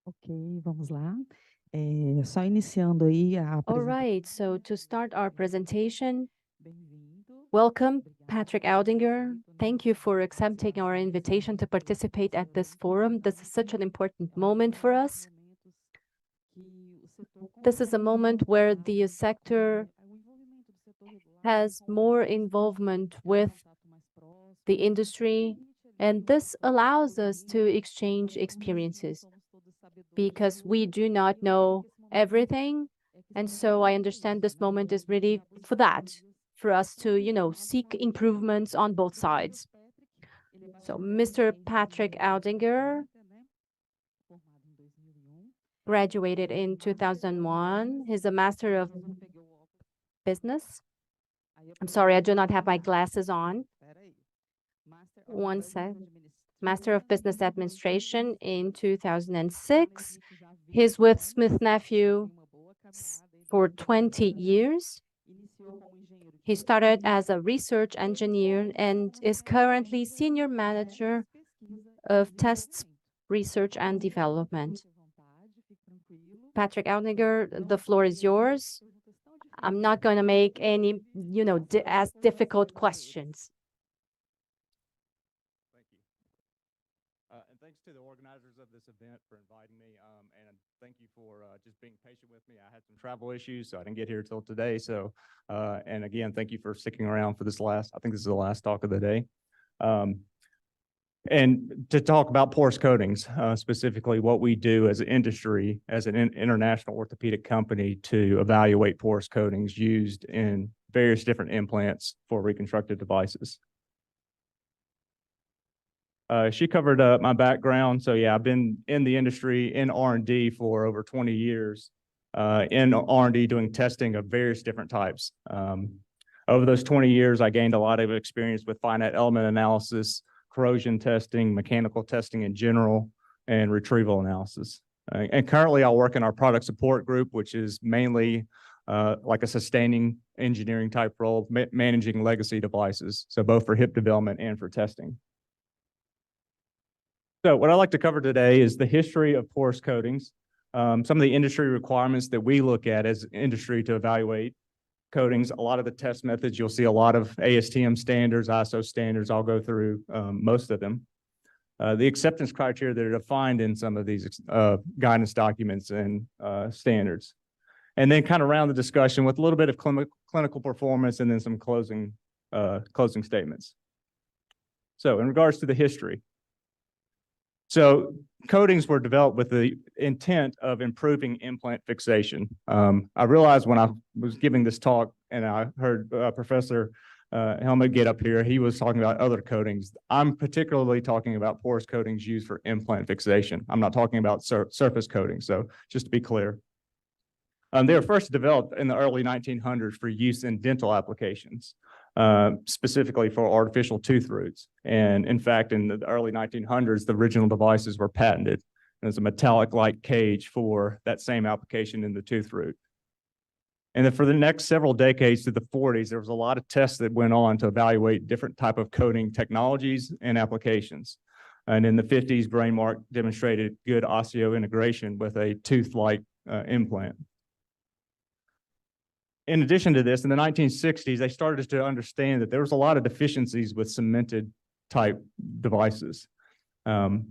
Ok, vamos lá. Só iniciando aí a All apresentação. right, so to start our presentation, Bem-vindo. welcome, Patrick Aldinger. Thank you for accepting our invitation to participate at this forum. This is such an important moment for us. This is a moment where the sector has more involvement with the industry, and this allows us to exchange experiences because we do not know everything. And so I understand this moment is really for that, for us to, seek improvements on both sides. So Mr. Patrick Aldinger graduated in 2001. He's a Master of Business. I'm sorry, I do not have my glasses on. One sec. Master of Business Administration in 2006. He's with Smith Nephew for 20 years. He started as a research engineer and is currently Senior Manager of Tests, Research and Development. Patrick Aldinger, the floor is yours. I'm not going to make any, as difficult questions. Thank you. And thanks to the organizers of this event for inviting me. And thank you for just being patient with me. I had some travel issues, so I didn't get here till today. So, and again, thank you for sticking around for this I think this is the last talk of the day. And to talk about porous coatings, specifically what we do as an industry, as an international orthopedic company to evaluate porous coatings used in various different implants for reconstructive devices. She covered my background. So yeah, I've been in the industry in R&D for over 20 years, in R&D doing testing of various different types. Over those 20 years, I gained a lot of experience with finite element analysis, corrosion testing, mechanical testing in general, and retrieval analysis. And currently I work in our product support group, which is mainly like a sustaining engineering type role, managing legacy devices. So both for hip development and for testing. So what I'd like to cover today is the history of porous coatings, some of the industry requirements that we look at as industry to evaluate coatings. A lot of the test methods, you'll see a lot of ASTM standards, ISO standards. I'll go through most of them. The acceptance criteria that are defined in some of these guidance documents and standards. And then kind of round the discussion with a little bit of clinical performance and then some closing statements. So in regards to the history. So coatings were developed with the intent of improving implant fixation. I realized when I was giving this talk and I heard Professor Helmut get up here, he was talking about other coatings. I'm particularly talking about porous coatings used for implant fixation. I'm not talking about surface coatings, so just to be clear. They were first developed in the early 1900s for use in dental applications. Specifically for artificial tooth roots. And in fact, in the early 1900s, the original devices were patented. There's a metallic-like cage for that same application in the tooth root. And then for the next several decades to the 40s, there was a lot of tests that went on to evaluate different type of coating technologies and applications. And in the 50s, Brainmark demonstrated good osseointegration with a tooth-like implant. In addition to this, in the 1960s, they started to understand that there was a lot of deficiencies with cemented type devices. And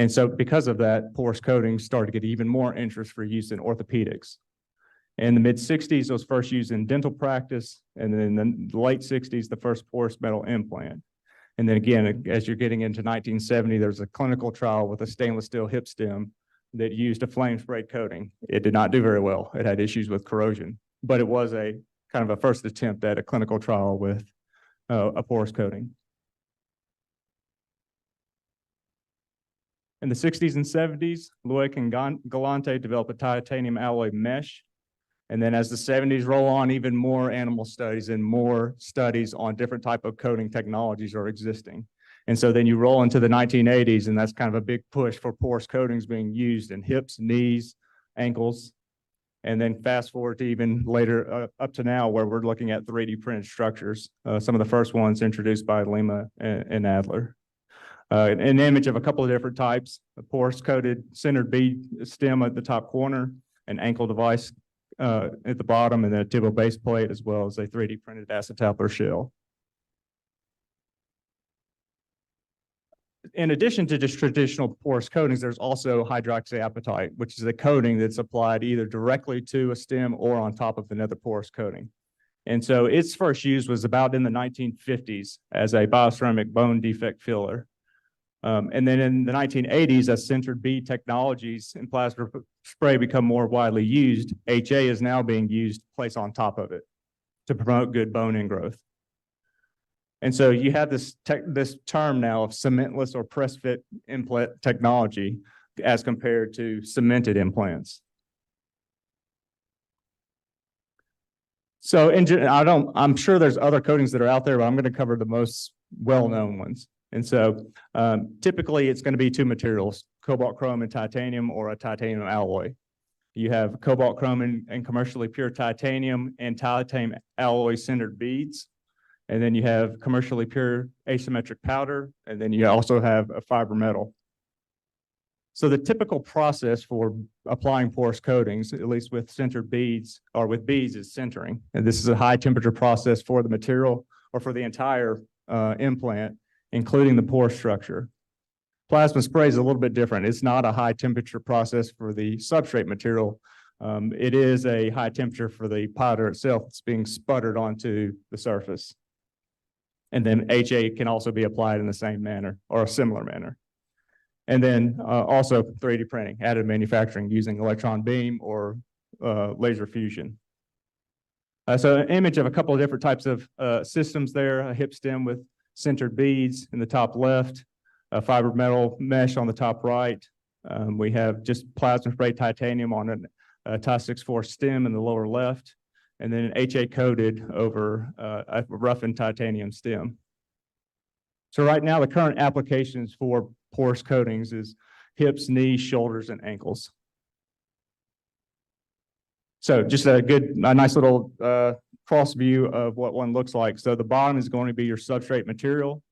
so because of that, porous coatings started to get even more interest for use in orthopedics. In the mid-60s, it was first used in dental practice, and then in the late 60s, the first porous metal implant. And then again, as you're getting into 1970, there's a clinical trial with a stainless steel hip stem that used a flame sprayed coating. It did not do very well. It had issues with corrosion. But it was a kind of a first attempt at a clinical trial with a porous coating. In the 60s and 70s, Loic and Galante developed a titanium alloy mesh. And then as the 70s roll on, even more animal studies and more studies on different type of coating technologies are existing. And so then you roll into the 1980s, and that's kind of a big push for porous coatings being used in hips, knees, ankles. And then fast forward to even later up to now where we're looking at 3D printed structures. Some of the first ones introduced by Lima and Adler. An image of a couple of different types: a porous coated centered bead stem at the top corner, an ankle device at the bottom, and then a tibial base plate, as well as a 3D printed acetabular shell. In addition to just traditional porous coatings, there's also hydroxyapatite, which is a coating that's applied either directly to a stem or on top of another porous coating. And so its first use was about in the 1950s as a bioceramic bone defect filler. And then in the 1980s, as centered bead technologies and plasma spray become more widely used, HA is now being used placed on top of it to promote good bone ingrowth. And so you have this term now of cementless or press fit implant technology as compared to cemented implants. So I'm sure there's other coatings that are out there, but I'm going to cover the most well-known ones. And so typically it's going to be two materials: cobalt chrome and titanium, or a titanium alloy. You have cobalt chrome and commercially pure titanium and titanium alloy centered beads. And then you have commercially pure asymmetric powder, and then you also have a fiber metal. So the typical process for applying porous coatings, at least with centered beads or with beads, is sintering. And this is a high temperature process for the material or for the entire implant, including the pore structure. Plasma spray is a little bit different. It's not a high temperature process for the substrate material. It is a high temperature for the powder itself that's being sputtered onto the surface. And then HA can also be applied in the same manner or a similar manner. And then also 3D printing, additive manufacturing using electron beam or laser fusion. So an image of a couple of different types of systems there: a hip stem with centered beads in the top left, a fiber metal mesh on the top right. We have just plasma spray titanium on a Ti-64 stem in the lower left, and then an HA coated over a roughened titanium stem. So right now, the current applications for porous coatings is hips, knees, shoulders, and ankles. So just a nice little cross view of what one looks like. So the bottom is going to be your substrate material.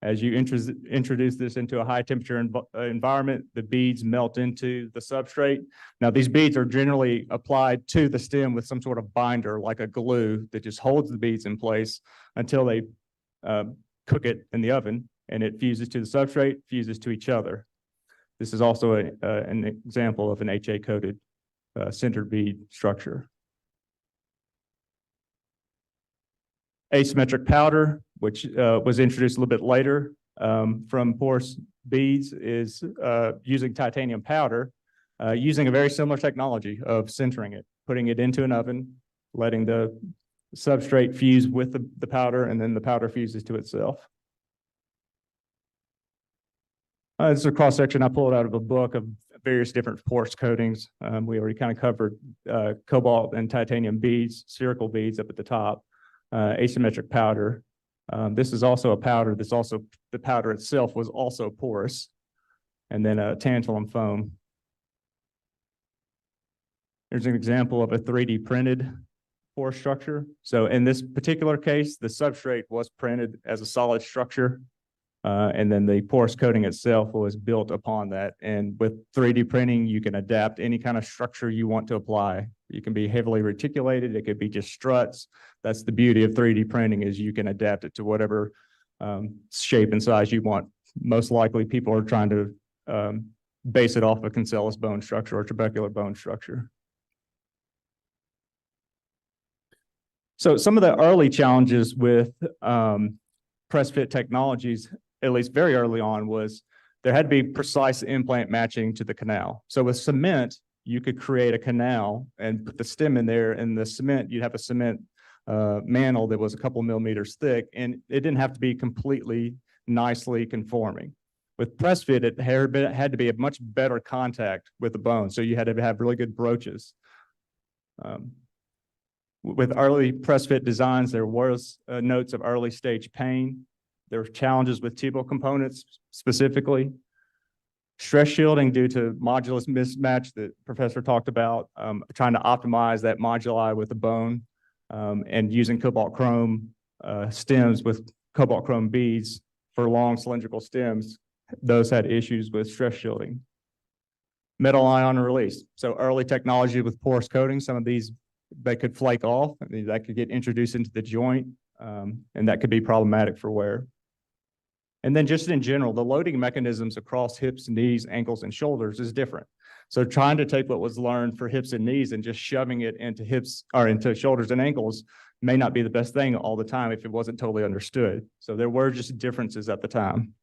As you introduce this into a high temperature environment, the beads melt into the substrate. Now, these beads are generally applied to the stem with some sort of binder, like a glue, that just holds the beads in place until they cook it in the oven, and it fuses to the substrate, fuses to each other. This is also an example of an HA-coated centered bead structure. Asymmetric powder, which was introduced a little bit later from porous beads, is using titanium powder, using a very similar technology of sintering it, putting it into an oven, letting the substrate fuse with the powder, and then the powder fuses to itself. This is a cross-section I pulled out of a book of various different porous coatings. We already kind of covered cobalt and titanium beads, spherical beads up at the top, asymmetric powder. This is also a powder that's also, the powder itself was also porous, and then a tantalum foam. Here's an example of a 3D printed porous structure. So in this particular case, the substrate was printed as a solid structure, and then the porous coating itself was built upon that. And with 3D printing, you can adapt any kind of structure you want to apply. You can be heavily reticulated. It could be just struts. That's the beauty of 3D printing, is you can adapt it to whatever shape and size you want. Most likely people are trying to base it off a cancellous bone structure or trabecular bone structure. So some of the early challenges with press fit technologies, at least very early on, was there had to be precise implant matching to the canal. So with cement, you could create a canal and put the stem in there, and the cement, you'd have a cement mantle that was a couple millimeters thick, and it didn't have to be completely nicely conforming. With press fit, it had to be a much better contact with the bone, so you had to have really good broaches. With early press fit designs, there was notes of early stage pain. There were challenges with tibial components specifically. Stress shielding due to modulus mismatch that Professor talked about, trying to optimize that moduli with the bone, and using cobalt chrome stems with cobalt chrome beads for long cylindrical stems those had issues with stress shielding. Metal ion release. So early technology with porous coating, some of these, they could flake off, that could get introduced into the joint, and that could be problematic for wear. And then just in general, the loading mechanisms across hips, knees, ankles, and shoulders is different. So trying to take what was learned for hips and knees and just shoving it into hips or into shoulders and ankles may not be the best thing all the time if it wasn't totally understood. So there were just differences at the time.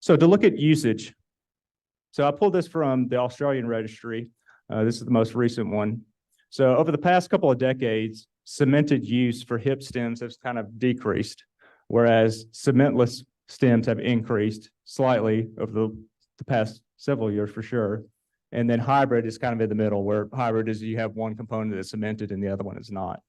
So to look at usage, so I pulled this from the Australian registry. This is the most recent one. So over the past couple of decades, cemented use for hip stems has kind of decreased, whereas cementless stems have increased slightly over the past several years for sure. And then hybrid is kind of in the middle, where hybrid is you have one component that's cemented and the other one is not.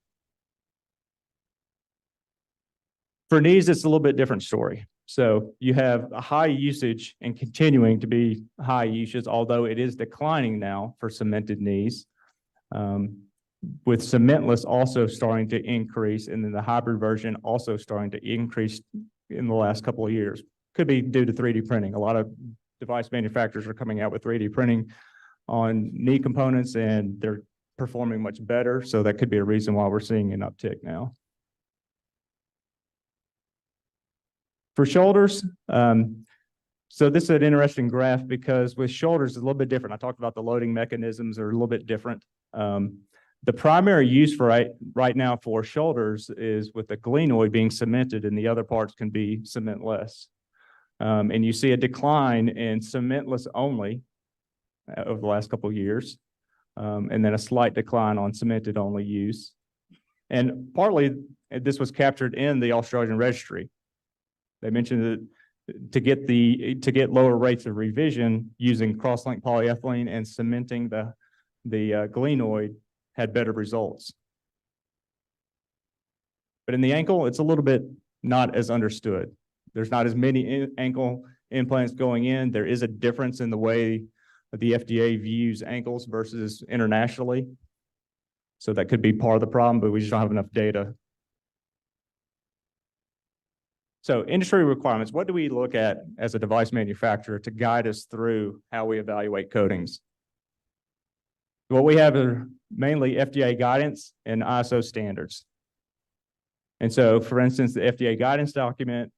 For knees, it's a little bit different story. So you have a high usage and continuing to be high usage, although it is declining now for cemented knees, with cementless also starting to increase, and then the hybrid version also starting to increase in the last couple of years. Could be due to 3D printing. A lot of device manufacturers are coming out with 3D printing on knee components, and they're performing much better. So that could be a reason why we're seeing an uptick now. For shoulders, so this is an interesting graph because with shoulders, it's a little bit different. I talked about the loading mechanisms are a little bit different. The primary use for right now for shoulders is with the glenoid being cemented, and the other parts can be cementless. And you see a decline in cementless only over the last couple of years, and then a slight decline on cemented only use. And partly this was captured in the Australian registry. They mentioned that to get lower rates of revision using cross-linked polyethylene and cementing the glenoid had better results. But in the ankle, it's a little bit not as understood. There's not as many ankle implants going in. There is a difference in the way that the FDA views ankles versus internationally. So that could be part of the problem, but we just don't have enough data. So industry requirements, what do we look at as a device manufacturer to guide us through how we evaluate coatings? What we have are mainly FDA guidance and ISO standards. And so, for instance, the FDA guidance document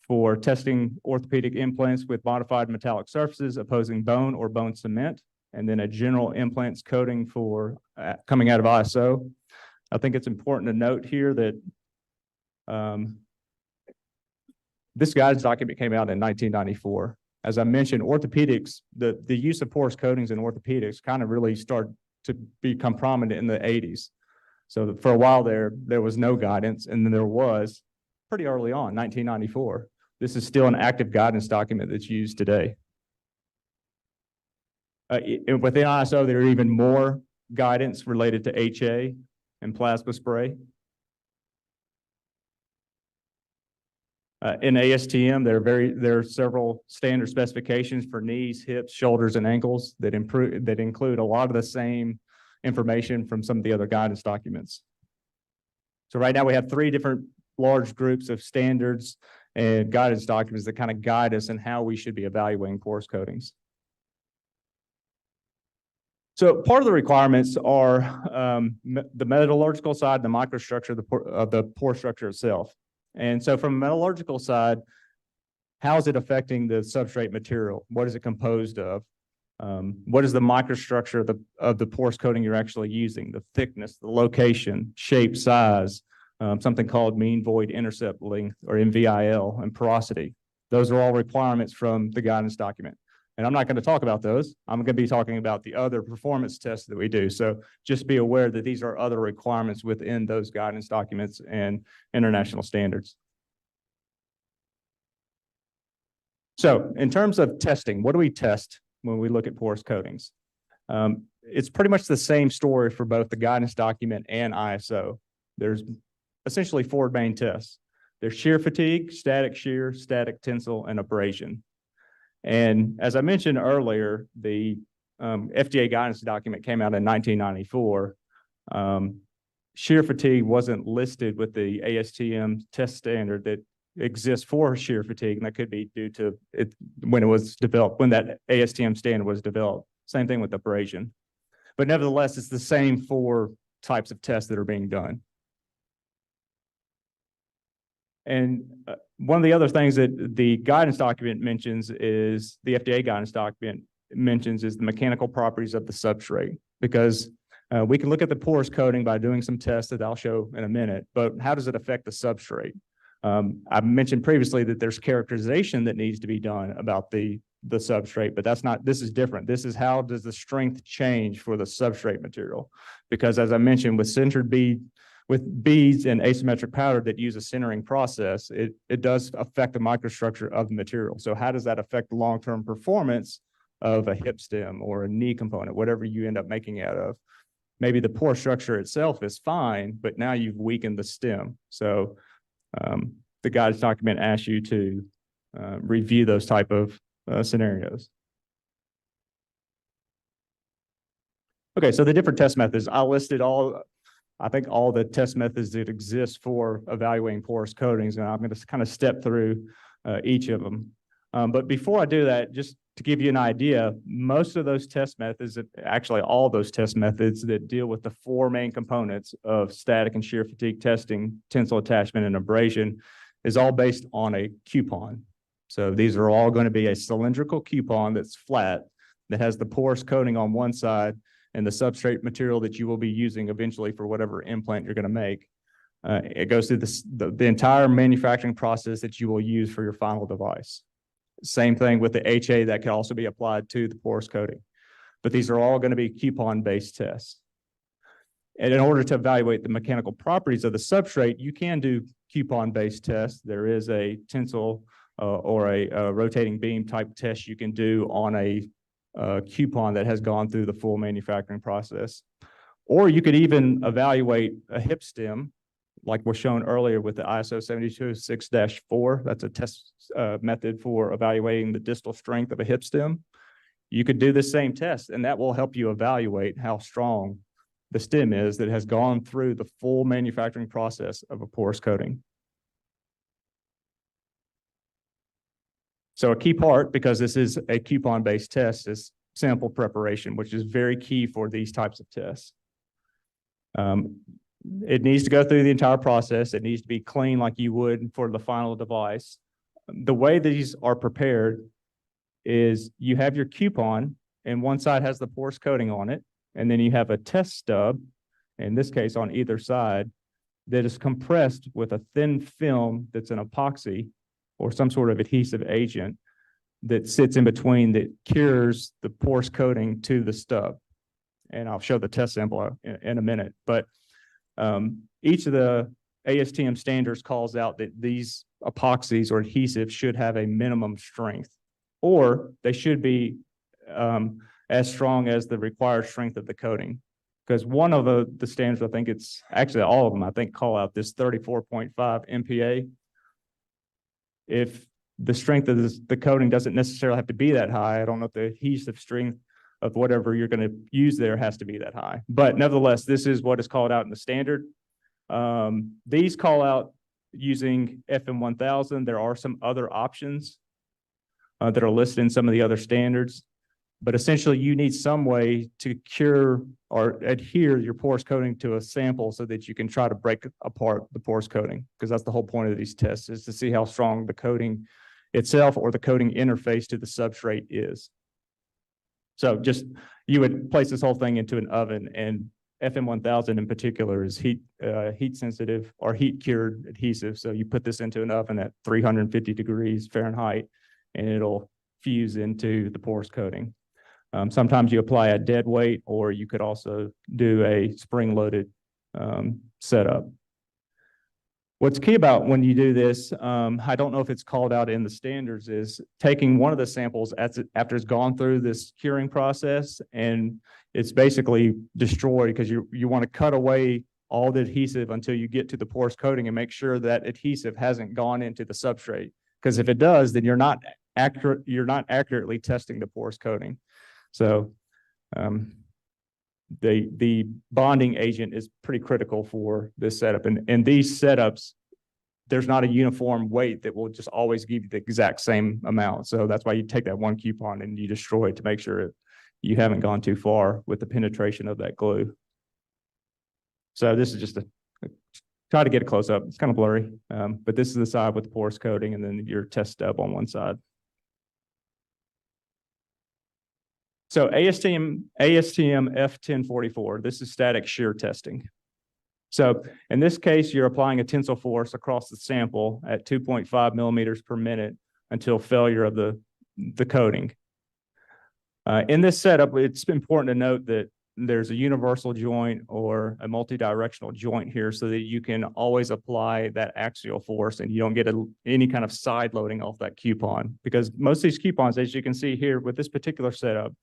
for testing orthopedic implants with modified metallic surfaces opposing bone or bone cement, and then a general implants coating for coming out of ISO. I think it's important to note here that this guidance document came out in 1994. As I mentioned, orthopedics, the use of porous coatings in orthopedics kind of really started to become prominent in the 80s. So for a while there was no guidance, and then there was pretty early on, 1994. This is still an active guidance document that's used today. Within ISO, there are even more guidance related to HA and plasma spray. In ASTM, there are several standard specifications for knees, hips, shoulders, and ankles that include a lot of the same information from some of the other guidance documents. So right now we have 3 different large groups of standards and guidance documents that kind of guide us in how we should be evaluating porous coatings. So part of the requirements are the metallurgical side, the microstructure of the pore structure itself. And so from a metallurgical side, how is it affecting the substrate material? What is it composed of? What is the microstructure of the porous coating you're actually using? The thickness, the location, shape, size, something called mean void intercept length, or MVIL, and porosity. Those are all requirements from the guidance document. And I'm not going to talk about those. I'm going to be talking about the other performance tests that we do. So just be aware that these are other requirements within those guidance documents and international standards. So in terms of testing, what do we test when we look at porous coatings? It's pretty much the same story for both the guidance document and ISO. There's essentially 4 main tests. There's shear fatigue, static shear, static tensile, and abrasion. And as I mentioned earlier, the FDA guidance document came out in 1994. Shear fatigue wasn't listed with the ASTM test standard that exists for shear fatigue, and that could be due to it when it was developed, when that ASTM standard was developed. Same thing with abrasion. But nevertheless, it's the same four types of tests that are being done. And one of the other things that the guidance document mentions is, the FDA guidance document mentions, is the mechanical properties of the substrate, because we can look at the porous coating by doing some tests that I'll show in a minute, but how does it affect the substrate? I mentioned previously that there's characterization that needs to be done about the substrate, but that's not, this is different. This is how does the strength change for the substrate material? Because as I mentioned, with beads and asymmetric powder that use a sintering process, it does affect the microstructure of the material. So how does that affect the long-term performance of a hip stem or a knee component, whatever you end up making out of? Maybe the pore structure itself is fine, but now you've weakened the stem. So the guidance document asks you to review those type of scenarios. Okay, so the different test methods. I listed I think all the test methods that exist for evaluating porous coatings, and I'm going to kind of step through each of them. But before I do that, just to give you an idea, most of those test methods, actually all those test methods that deal with the four main components of static and shear fatigue testing, tensile attachment, and abrasion, is all based on a coupon. So these are all going to be a cylindrical coupon that's flat, that has the porous coating on one side and the substrate material that you will be using eventually for whatever implant you're going to make. It goes through the entire manufacturing process that you will use for your final device. Same thing with the HA that can also be applied to the porous coating. But these are all going to be coupon-based tests. And in order to evaluate the mechanical properties of the substrate, you can do coupon-based tests. There is a tensile or a rotating beam type test you can do on a coupon that has gone through the full manufacturing process. Or you could even evaluate a hip stem, like was shown earlier with the ISO 726-4. That's a test method for evaluating the distal strength of a hip stem. You could do the same test, and that will help you evaluate how strong the stem is that has gone through the full manufacturing process of a porous coating. So a key part, because this is a coupon-based test, is sample preparation, which is very key for these types of tests. It needs to go through the entire process. It needs to be clean like you would for the final device. The way these are prepared is you have your coupon, and one side has the porous coating on it, and then you have a test stub, in this case on either side, that is compressed with a thin film that's an epoxy or some sort of adhesive agent that sits in between that cures the porous coating to the stub. And I'll show the test sample in a minute. But each of the ASTM standards calls out that these epoxies or adhesives should have a minimum strength, or they should be as strong as the required strength of the coating. Because one of the standards, I think it's actually all of them, I think call out this 34.5 MPa. If the strength of the coating doesn't necessarily have to be that high, I don't know if the adhesive strength of whatever you're going to use there has to be that high. But nevertheless, this is what is called out in the standard. These call out using FM1000. There are some other options that are listed in some of the other standards. But essentially, you need some way to cure or adhere your porous coating to a sample so that you can try to break apart the porous coating, because that's the whole point of these tests, is to see how strong the coating itself or the coating interface to the substrate is. So just, you would place this whole thing into an oven, and FM1000 in particular is heat sensitive or heat cured adhesive. So you put this into an oven at 350 degrees Fahrenheit, and it'll fuse into the porous coating. Sometimes you apply a dead weight, or you could also do a spring-loaded setup. What's key about when you do this, I don't know if it's called out in the standards, is taking one of the samples after it's gone through this curing process, and it's basically destroyed, because you want to cut away all the adhesive until you get to the porous coating and make sure that adhesive hasn't gone into the substrate. Because if it does, then you're not accurately testing the porous coating. So the bonding agent is pretty critical for this setup. And these setups there's not a uniform weight that will just always give you the exact same amount. So that's why you take that one coupon and you destroy it to make sure you haven't gone too far with the penetration of that glue. So this is just try to get a close up. It's kind of blurry, but this is the side with the porous coating and then your test stub on one side. So ASTM F1044, this is static shear testing. So in this case, you're applying a tensile force across the sample at 2.5 millimeters per minute until failure of the coating. In this setup, it's important to note that there's a universal joint or a multi-directional joint here so that you can always apply that axial force and you don't get any kind of side loading off that coupon, because most of these coupons, as you can see here with this particular setup,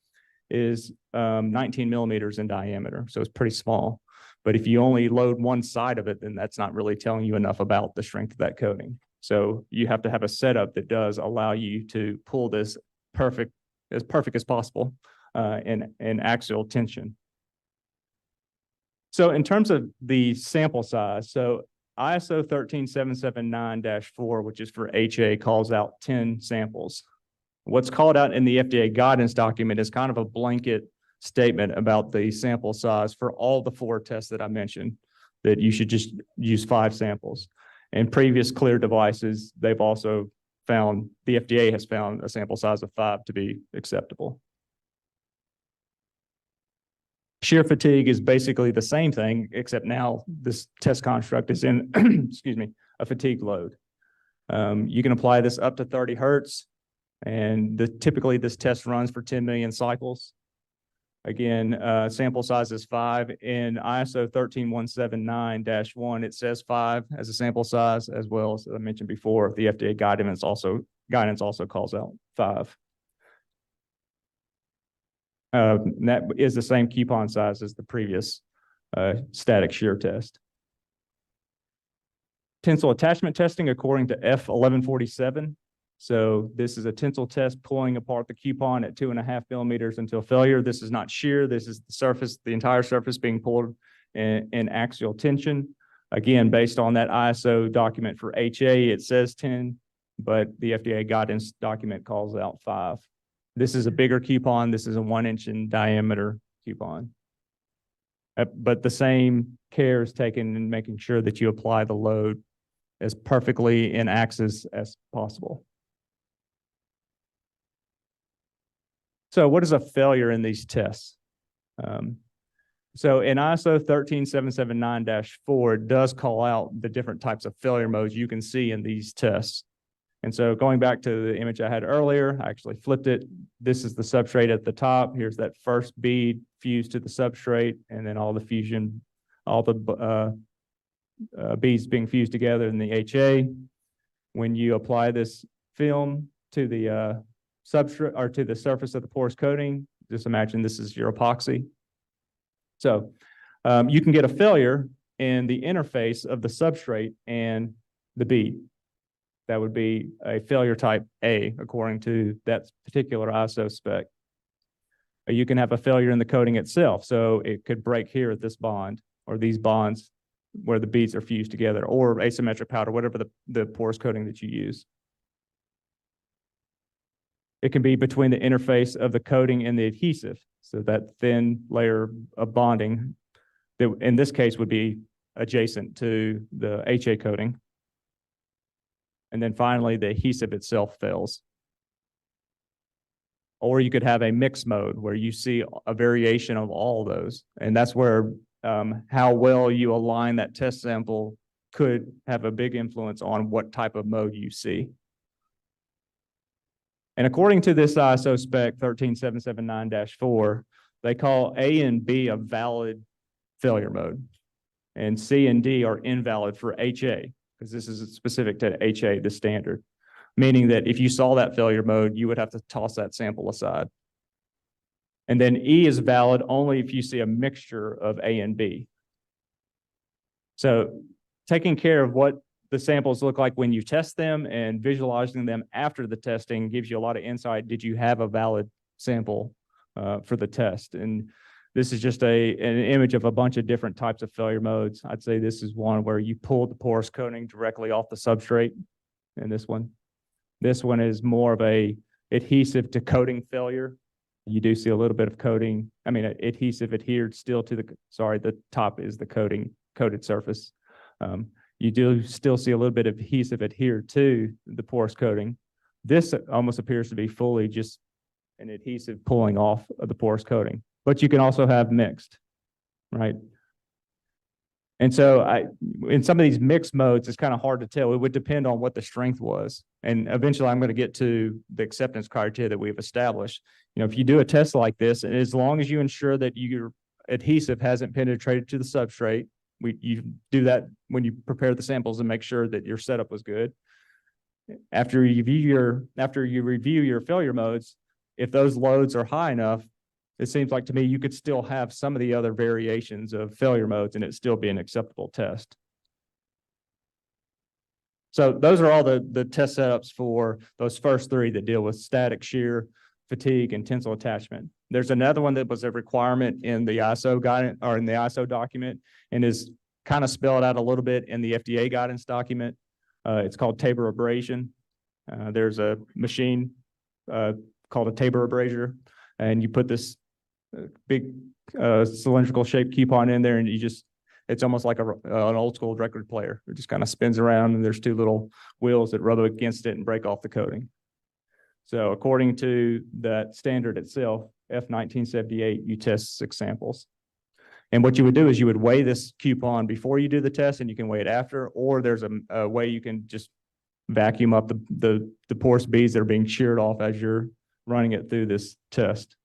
is 19 millimeters in diameter. So it's pretty small. But if you only load one side of it, then that's not really telling you enough about the strength of that coating. So you have to have a setup that does allow you to pull this perfect as possible in axial tension. So in terms of the sample size, so ISO 13779-4, which is for HA, calls out 10 samples. What's called out in the FDA guidance document is kind of a blanket statement about the sample size for all the 4 tests that I mentioned, that you should just use 5 samples. In previous clear devices, they've also found, the FDA has found a sample size of 5 to be acceptable. Shear fatigue is basically the same thing, except now this test construct is in, excuse me, a fatigue load. You can apply this up to 30 hertz, and typically this test runs for 10 million cycles. Again, sample size is 5. In ISO 13179-1, it says 5 as a sample size, as well as I mentioned before, the FDA guidance also calls out 5. That is the same coupon size as the previous static shear test. Tensile attachment testing according to F1147. So this is a tensile test pulling apart the coupon at 2.5 millimeters until failure. This is not shear. This is the surface, the entire surface being pulled in axial tension. Again, based on that ISO document for HA, it says 10, but the FDA guidance document calls out 5. This is a bigger coupon. This is a 1-inch in diameter coupon. But the same care is taken in making sure that you apply the load as perfectly in axis as possible. So what is a failure in these tests? So in ISO 13779-4, it does call out the different types of failure modes you can see in these tests. And so going back to the image I had earlier, I actually flipped it. This is the substrate at the top. Here's that first bead fused to the substrate, and then all the fusion, all the beads being fused together in the HA. When you apply this film to the substrate or to the surface of the porous coating, just imagine this is your epoxy. So you can get a failure in the interface of the substrate and the bead. That would be a failure type A, according to that particular ISO spec. You can have a failure in the coating itself. So it could break here at this bond or these bonds where the beads are fused together, or asymmetric powder, whatever the porous coating that you use. It can be between the interface of the coating and the adhesive. So that thin layer of bonding that in this case would be adjacent to the HA coating. And then finally, the adhesive itself fails. Or you could have a mixed mode where you see a variation of all those. And that's where how well you align that test sample could have a big influence on what type of mode you see. And according to this ISO spec 13779-4, they call A and B a valid failure mode, and C and D are invalid for HA, because this is specific to HA, the standard, meaning that if you saw that failure mode, you would have to toss that sample aside. And then E is valid only if you see a mixture of A and B. So taking care of what the samples look like when you test them and visualizing them after the testing gives you a lot of insight. Did you have a valid sample for the test? And This is just an image of a bunch of different types of failure modes. I'd say this is one where you pull the porous coating directly off the substrate. And this one is more of a adhesive to coating failure. You do see a little bit of coating. I mean, adhesive adhered still to the top is the coated surface. You do still see a little bit of adhesive adhered to the porous coating. This almost appears to be fully just an adhesive pulling off of the porous coating, but you can also have mixed, right? And so in some of these mixed modes, it's kind of hard to tell. It would depend on what the strength was. And eventually I'm going to get to the acceptance criteria that we've established. You know, if you do a test like this, and as long as you ensure that your adhesive hasn't penetrated to the substrate, you do that when you prepare the samples and make sure that your setup was good. After you review your failure modes, if those loads are high enough, it seems like to me you could still have some of the other variations of failure modes and it still be an acceptable test. So those are all the test setups for those first three that deal with static shear, fatigue, and tensile attachment. There's another one that was a requirement in the ISO guidance or in the ISO document and is kind of spelled out a little bit in the FDA guidance document. It's called Tabor abrasion. There's a machine called a Tabor abraser, and you put this big cylindrical shaped coupon in there, and it's almost like an old school record player. It just kind of spins around, and there's two little wheels that rub against it and break off the coating. So according to that standard itself, F1978, you test 6 samples. And what you would do is you would weigh this coupon before you do the test, and you can weigh it after, or there's a way you can just vacuum up the porous beads that are being sheared off as you're running it through this test.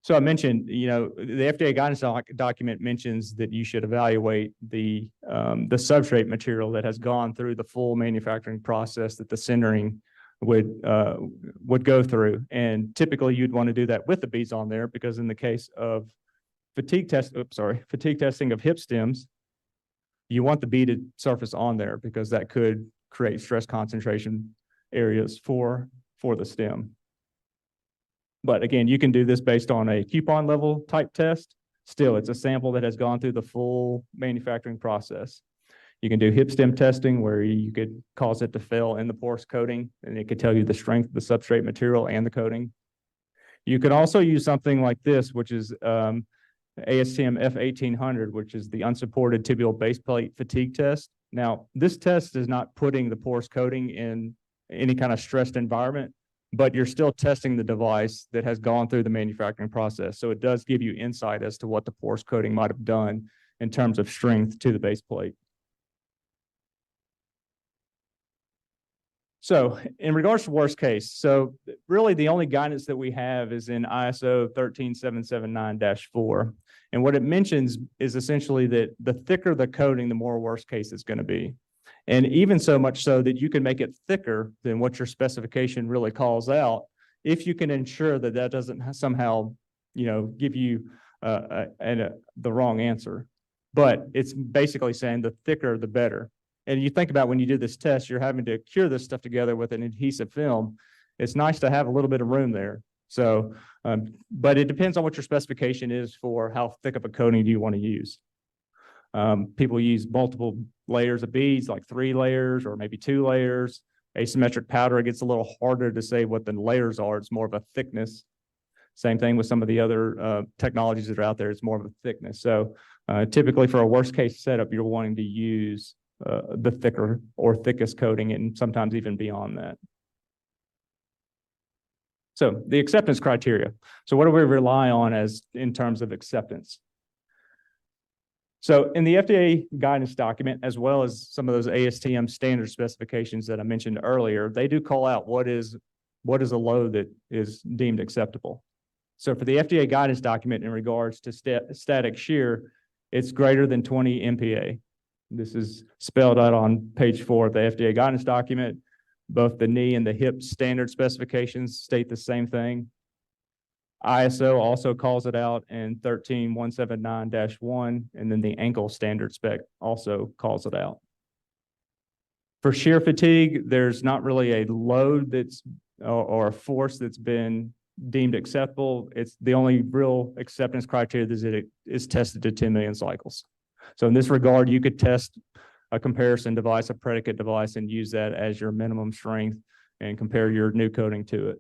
So I mentioned, you know, the FDA guidance document mentions that you should evaluate the substrate material that has gone through the full manufacturing process that the sintering would go through. And typically you'd want to do that with the beads on there, because in the case of fatigue testing of hip stems, you want the beaded surface on there because that could create stress concentration areas for the stem. But again, you can do this based on a coupon level type test. Still, it's a sample that has gone through the full manufacturing process. You can do hip stem testing where you could cause it to fail in the porous coating, and it could tell you the strength of the substrate material and the coating. You could also use something like this, which is ASTM F1800, which is the unsupported tibial base plate fatigue test. Now, this test is not putting the porous coating in any kind of stressed environment, but you're still testing the device that has gone through the manufacturing process. So it does give you insight as to what the porous coating might have done in terms of strength to the base plate. So in regards to worst case, so really the only guidance that we have is in ISO 13779-4. And what it mentions is essentially that the thicker the coating, the more worst case it's going to be. And even so much so that you can make it thicker than what your specification really calls out, if you can ensure that that doesn't somehow, you know, give you the wrong answer. But it's basically saying the thicker, the better. And you think about when you do this test, you're having to cure this stuff together with an adhesive film. It's nice to have a little bit of room there. So, but it depends on what your specification is for how thick of a coating do you want to use. People use multiple layers of beads, like 3 layers or maybe 2 layers. Asymmetric powder, it gets a little harder to say what the layers are. It's more of a thickness. Same thing with some of the other technologies that are out there. It's more of a thickness. So typically for a worst case setup, you're wanting to use the thicker or thickest coating, and sometimes even beyond that. So the acceptance criteria. So what do we rely on as in terms of acceptance? So in the FDA guidance document, as well as some of those ASTM standard specifications that I mentioned earlier, they do call out what is a load that is deemed acceptable. So for the FDA guidance document in regards to static shear, it's greater than 20 MPa. This is spelled out on page 4 of the FDA guidance document. Both the knee and the hip standard specifications state the same thing. ISO also calls it out in 13179-1, and then the ankle standard spec also calls it out. For shear fatigue, there's not really a load that's or a force that's been deemed acceptable. It's the only real acceptance criteria is that it is tested to 10 million cycles. So in this regard, you could test a comparison device, a predicate device, and use that as your minimum strength and compare your new coating to it.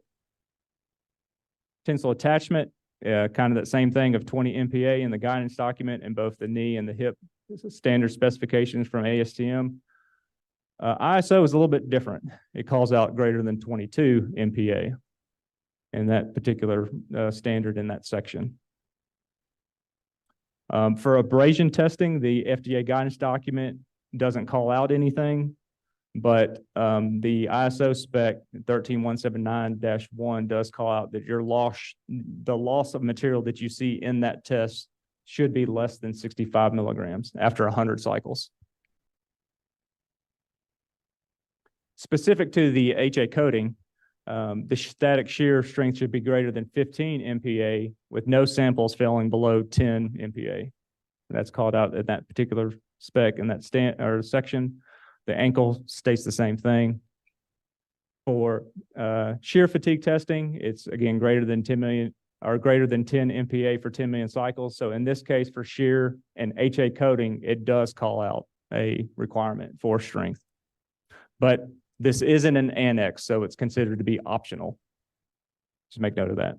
Tensile attachment, kind of that same thing of 20 MPa in the guidance document in both the knee and the hip. This is standard specifications from ASTM. ISO is a little bit different. It calls out greater than 22 MPa in that particular standard in that section. For abrasion testing, the FDA guidance document doesn't call out anything, but the ISO spec 13179-1 does call out that the loss of material that you see in that test should be less than 65 milligrams after 100 cycles. Specific to the HA coating, the static shear strength should be greater than 15 MPa with no samples falling below 10 MPa. That's called out in that particular spec in that section. The ankle states the same thing. For shear fatigue testing, it's again greater than 10 million or greater than 10 MPa for 10 million cycles. So in this case, for shear and HA coating, it does call out a requirement for strength. But this isn't an annex, so it's considered to be optional. Just make note of that.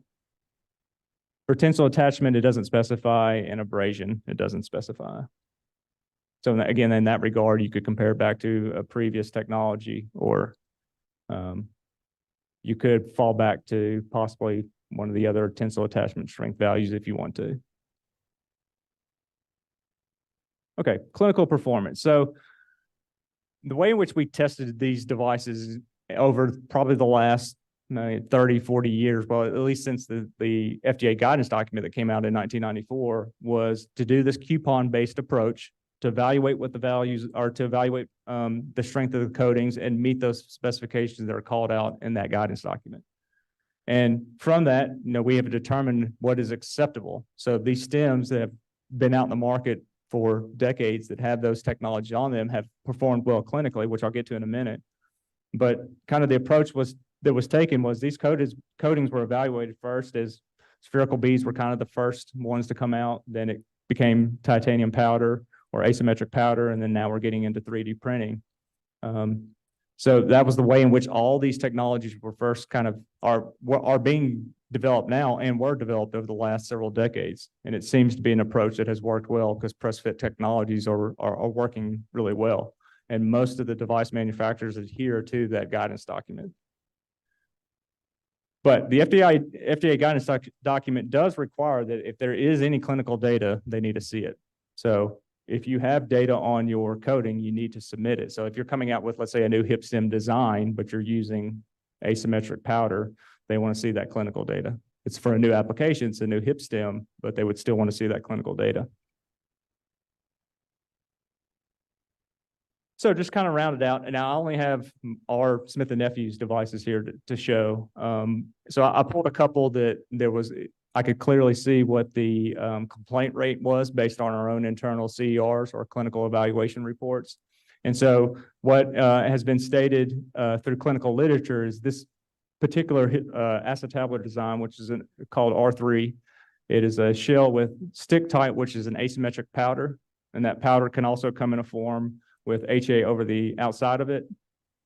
For tensile attachment, it doesn't specify, and abrasion, it doesn't specify. So again, in that regard, you could compare back to a previous technology, or you could fall back to possibly one of the other tensile attachment strength values if you want to. Okay, clinical performance. So the way in which we tested these devices over probably the last 30, 40 years, well, at least since the FDA guidance document that came out in 1994, was to do this coupon-based approach to evaluate what the values are, to evaluate the strength of the coatings and meet those specifications that are called out in that guidance document. And from that, we have determined what is acceptable. So these stems that have been out in the market for decades that have those technologies on them have performed well clinically, which I'll get to in a minute. But kind of the approach that was taken was these coatings were evaluated first as spherical beads were kind of the first ones to come out. Then it became titanium powder or asymmetric powder, and then now we're getting into 3D printing. So that was the way in which all these technologies were first kind of are being developed now and were developed over the last several decades. And it seems to be an approach that has worked well because press fit technologies are working really well. And most of the device manufacturers adhere to that guidance document. But the FDA guidance document does require that if there is any clinical data, they need to see it. So if you have data on your coating, you need to submit it. So if you're coming out with, let's say, a new hip stem design, but you're using asymmetric powder, they want to see that clinical data. It's for a new application, it's a new hip stem, but they would still want to see that clinical data. So just kind of round it out. And now I only have our Smith & Nephew's devices here to show. So I pulled a couple that I could clearly see what the complaint rate was based on our own internal CERs or clinical evaluation reports. And so what has been stated through clinical literature is this particular acetabular design, which is called R3. It is a shell with stick tight, which is an asymmetric powder. And that powder can also come in a form with HA over the outside of it.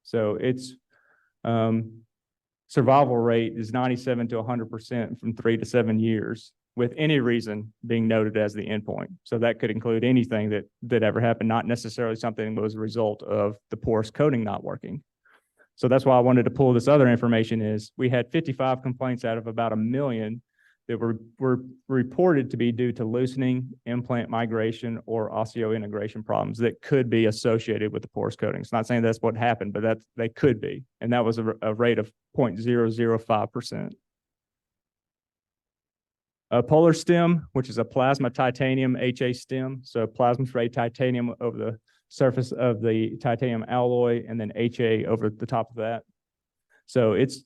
So its survival rate is 97 to 100% from 3 to 7 years, with any reason being noted as the endpoint. So that could include anything that ever happened, not necessarily something that was a result of the porous coating not working. So that's why I wanted to pull this other information is we had 55 complaints out of about 1 million that were reported to be due to loosening, implant migration, or osseointegration problems that could be associated with the porous coating. It's not saying that's what happened, but they could be. And that was a rate of 0.005%. A polar stem, which is a plasma titanium HA stem. So plasma spray titanium over the surface of the titanium alloy and then HA over the top of that. So its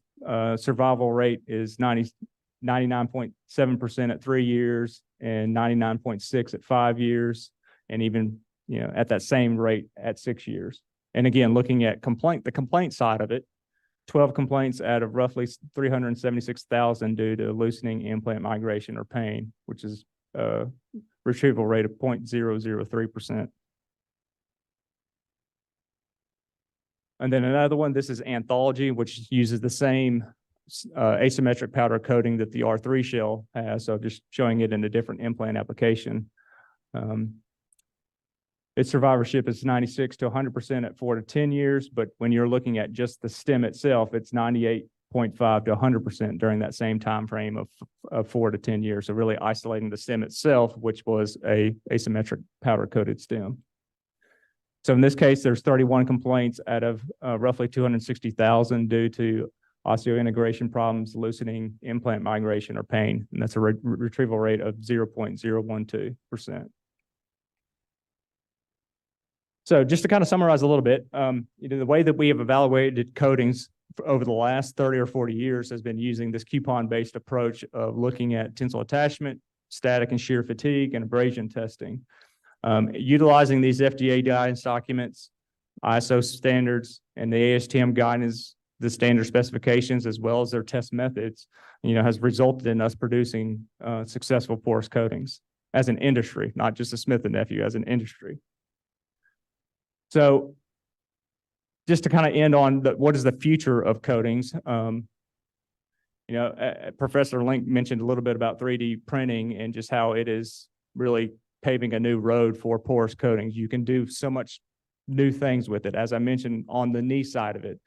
survival rate is 99.7% at 3 years and 99.6% at 5 years, and even at that same rate at 6 years. And again, looking at the complaint side of it, 12 complaints out of roughly 376,000 due to loosening, implant migration, or pain, which is a retrieval rate of 0.003%. And then another one, this is Anthology, which uses the same asymmetric powder coating that the R3 shell has, so just showing it in a different implant application. Its survivorship is 96 to 100% at 4 to 10 years, but when you're looking at just the stem itself, it's 98.5 to 100% during that same time frame of 4 to 10 years. So really isolating the stem itself, which was a asymmetric powder-coated stem. So in this case, there's 31 complaints out of roughly 260,000 due to osseointegration problems, loosening, implant migration, or pain, and that's a retrieval rate of 0.012%. So just to kind of summarize a little bit, the way that we have evaluated coatings over the last 30 or 40 years has been using this coupon-based approach of looking at tensile attachment, static and shear fatigue, and abrasion testing. Utilizing these FDA guidance documents, ISO standards, and the ASTM guidance, the standard specifications, as well as their test methods, has resulted in us producing successful porous coatings as an industry, not just a Smith & Nephew, as an industry. So just to kind of end on what is the future of coatings, Professor Link mentioned a little bit about 3D printing and just how it is really paving a new road for porous coatings. You can do so much new things with it. As I mentioned on the knee side of it,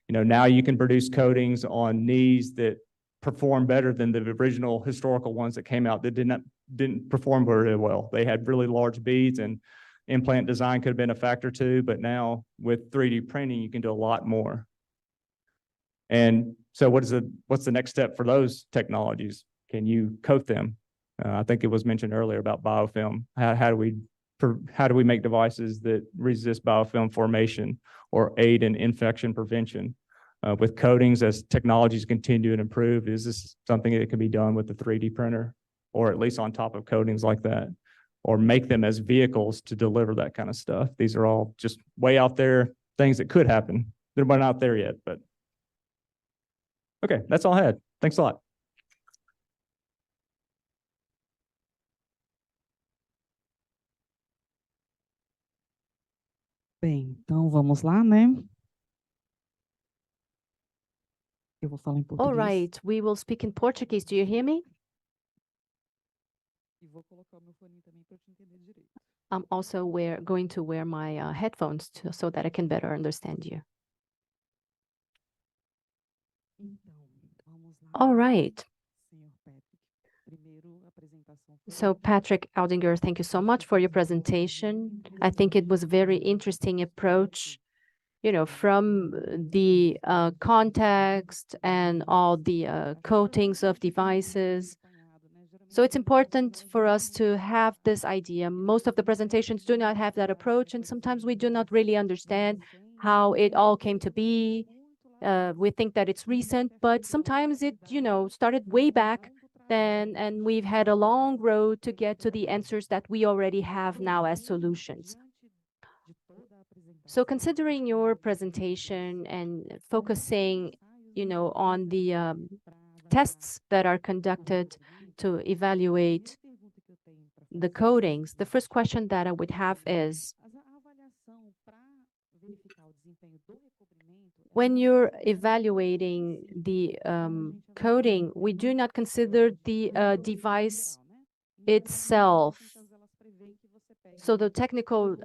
now you can produce coatings on knees that perform better than the original historical ones that came out that didn't perform very well. They had really large beads, and implant design could have been a factor too, but now with 3D printing, you can do a lot more. And so what's the next step for those technologies? Can you coat them? I think it was mentioned earlier about biofilm. How do we make devices that resist biofilm formation or aid in infection prevention? With coatings, as technologies continue to improve, is this something that can be done with the 3D printer, or at least on top of coatings like that, or make them as vehicles to deliver that kind of stuff? These are all just way out there, things that could happen. They're not there yet, but okay, that's all I had. Thanks a lot. Bem, então vamos lá, né? Eu vou falar em português. All right, we will speak in Portuguese. Do you hear me? E vou colocar o meu fone também para eu te entender direito. I'm also going to wear my headphones so that I can better understand you. Então, vamos lá. All right. Senhor Patrick, primeiro apresentação. So Patrick Aldinger, thank you so much for your presentation. I think it was a very interesting approach, from the context and all the coatings of devices. So it's important for us to have this idea. Most of the presentations do not have that approach, and sometimes we do not really understand how it all came to be. We think that it's recent, but sometimes it, started way back then, and we've had a long road to get to the answers that we already have now as solutions. So considering your presentation and focusing, on the tests that are conducted to evaluate the coatings, the first question that I would have is, when you're evaluating the coating, we do not consider the device itself. So the technical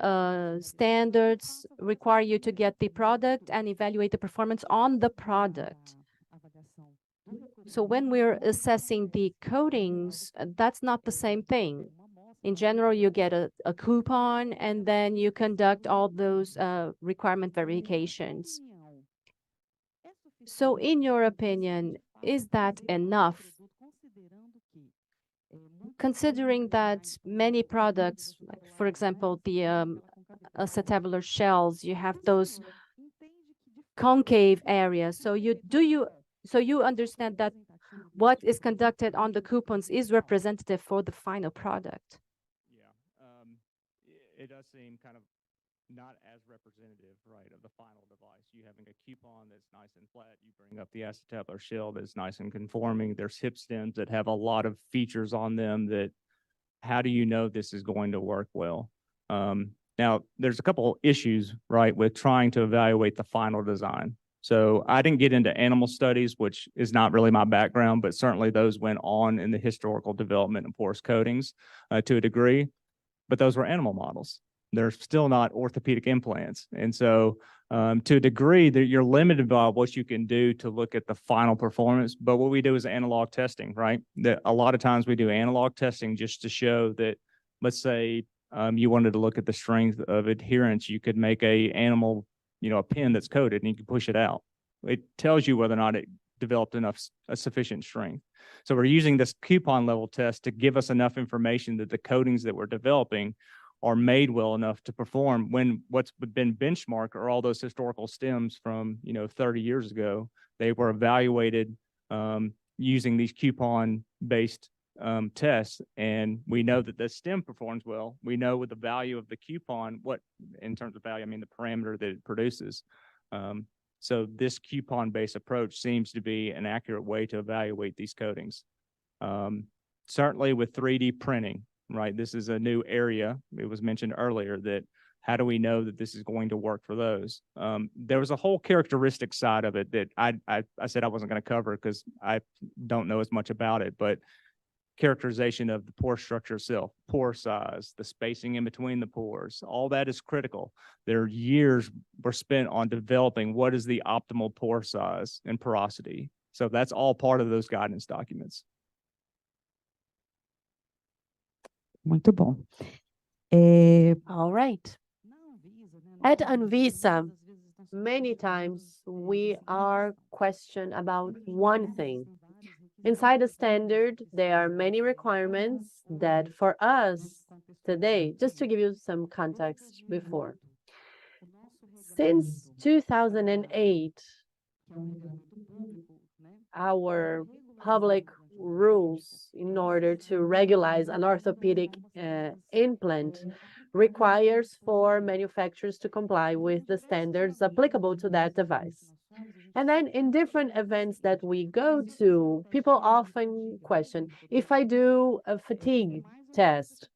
standards require you to get the product and evaluate the performance on the product. So when we're assessing the coatings, that's not the same thing. In general, you get a coupon, and then you conduct all those requirement verifications. So in your opinion, is that enough? Considering that many products, like for example, the acetabular shells, you have those concave areas. So you understand that what is conducted on the coupons is representative for the final product. Yeah, it does seem kind of not as representative, right, of the final device. You having a coupon that's nice and flat, you bring up the acetabular shield that's nice and conforming. There's hip stems that have a lot of features on them that, how do you know this is going to work well? Now, there's a couple issues, right, with trying to evaluate the final design. So I didn't get into animal studies, which is not really my background, but certainly those went on in the historical development of porous coatings to a degree, but those were animal models. They're still not orthopedic implants. And so to a degree that you're limited by what you can do to look at the final performance. But what we do is analog testing, right? That a lot of times we do analog testing just to show that, let's say you wanted to look at the strength of adherence, you could make a animal, a pin that's coated and you can push it out. It tells you whether or not it developed enough sufficient strength. So we're using this coupon level test to give us enough information that the coatings that we're developing are made well enough to perform, when what's been benchmarked are all those historical stems from 30 years ago. They were evaluated using these coupon based tests, and we know that the stem performs well. We know with the value of the coupon, what in terms of value, I mean the parameter that it produces. So this coupon based approach seems to be an accurate way to evaluate these coatings. Certainly with 3D printing, right? This is a new area. It was mentioned earlier that how do we know that this is going to work for those? There was a whole characteristic side of it that I said I wasn't going to cover because I don't know as much about it, but characterization of the pore structure itself, pore size, the spacing in between the pores, all that is critical. There years were spent on developing what is the optimal pore size and porosity. So that's all part of those guidance documents. Muito bom. All right. At ANVISA, many times we are questioned about one thing. Inside the standard, there are many requirements that for us today, just to give you some context before, since 2008, our public rules in order to regularize an orthopedic implant requires for manufacturers to comply with the standards applicable to that device. And then in different events that we go to, people often question, if I do a fatigue test,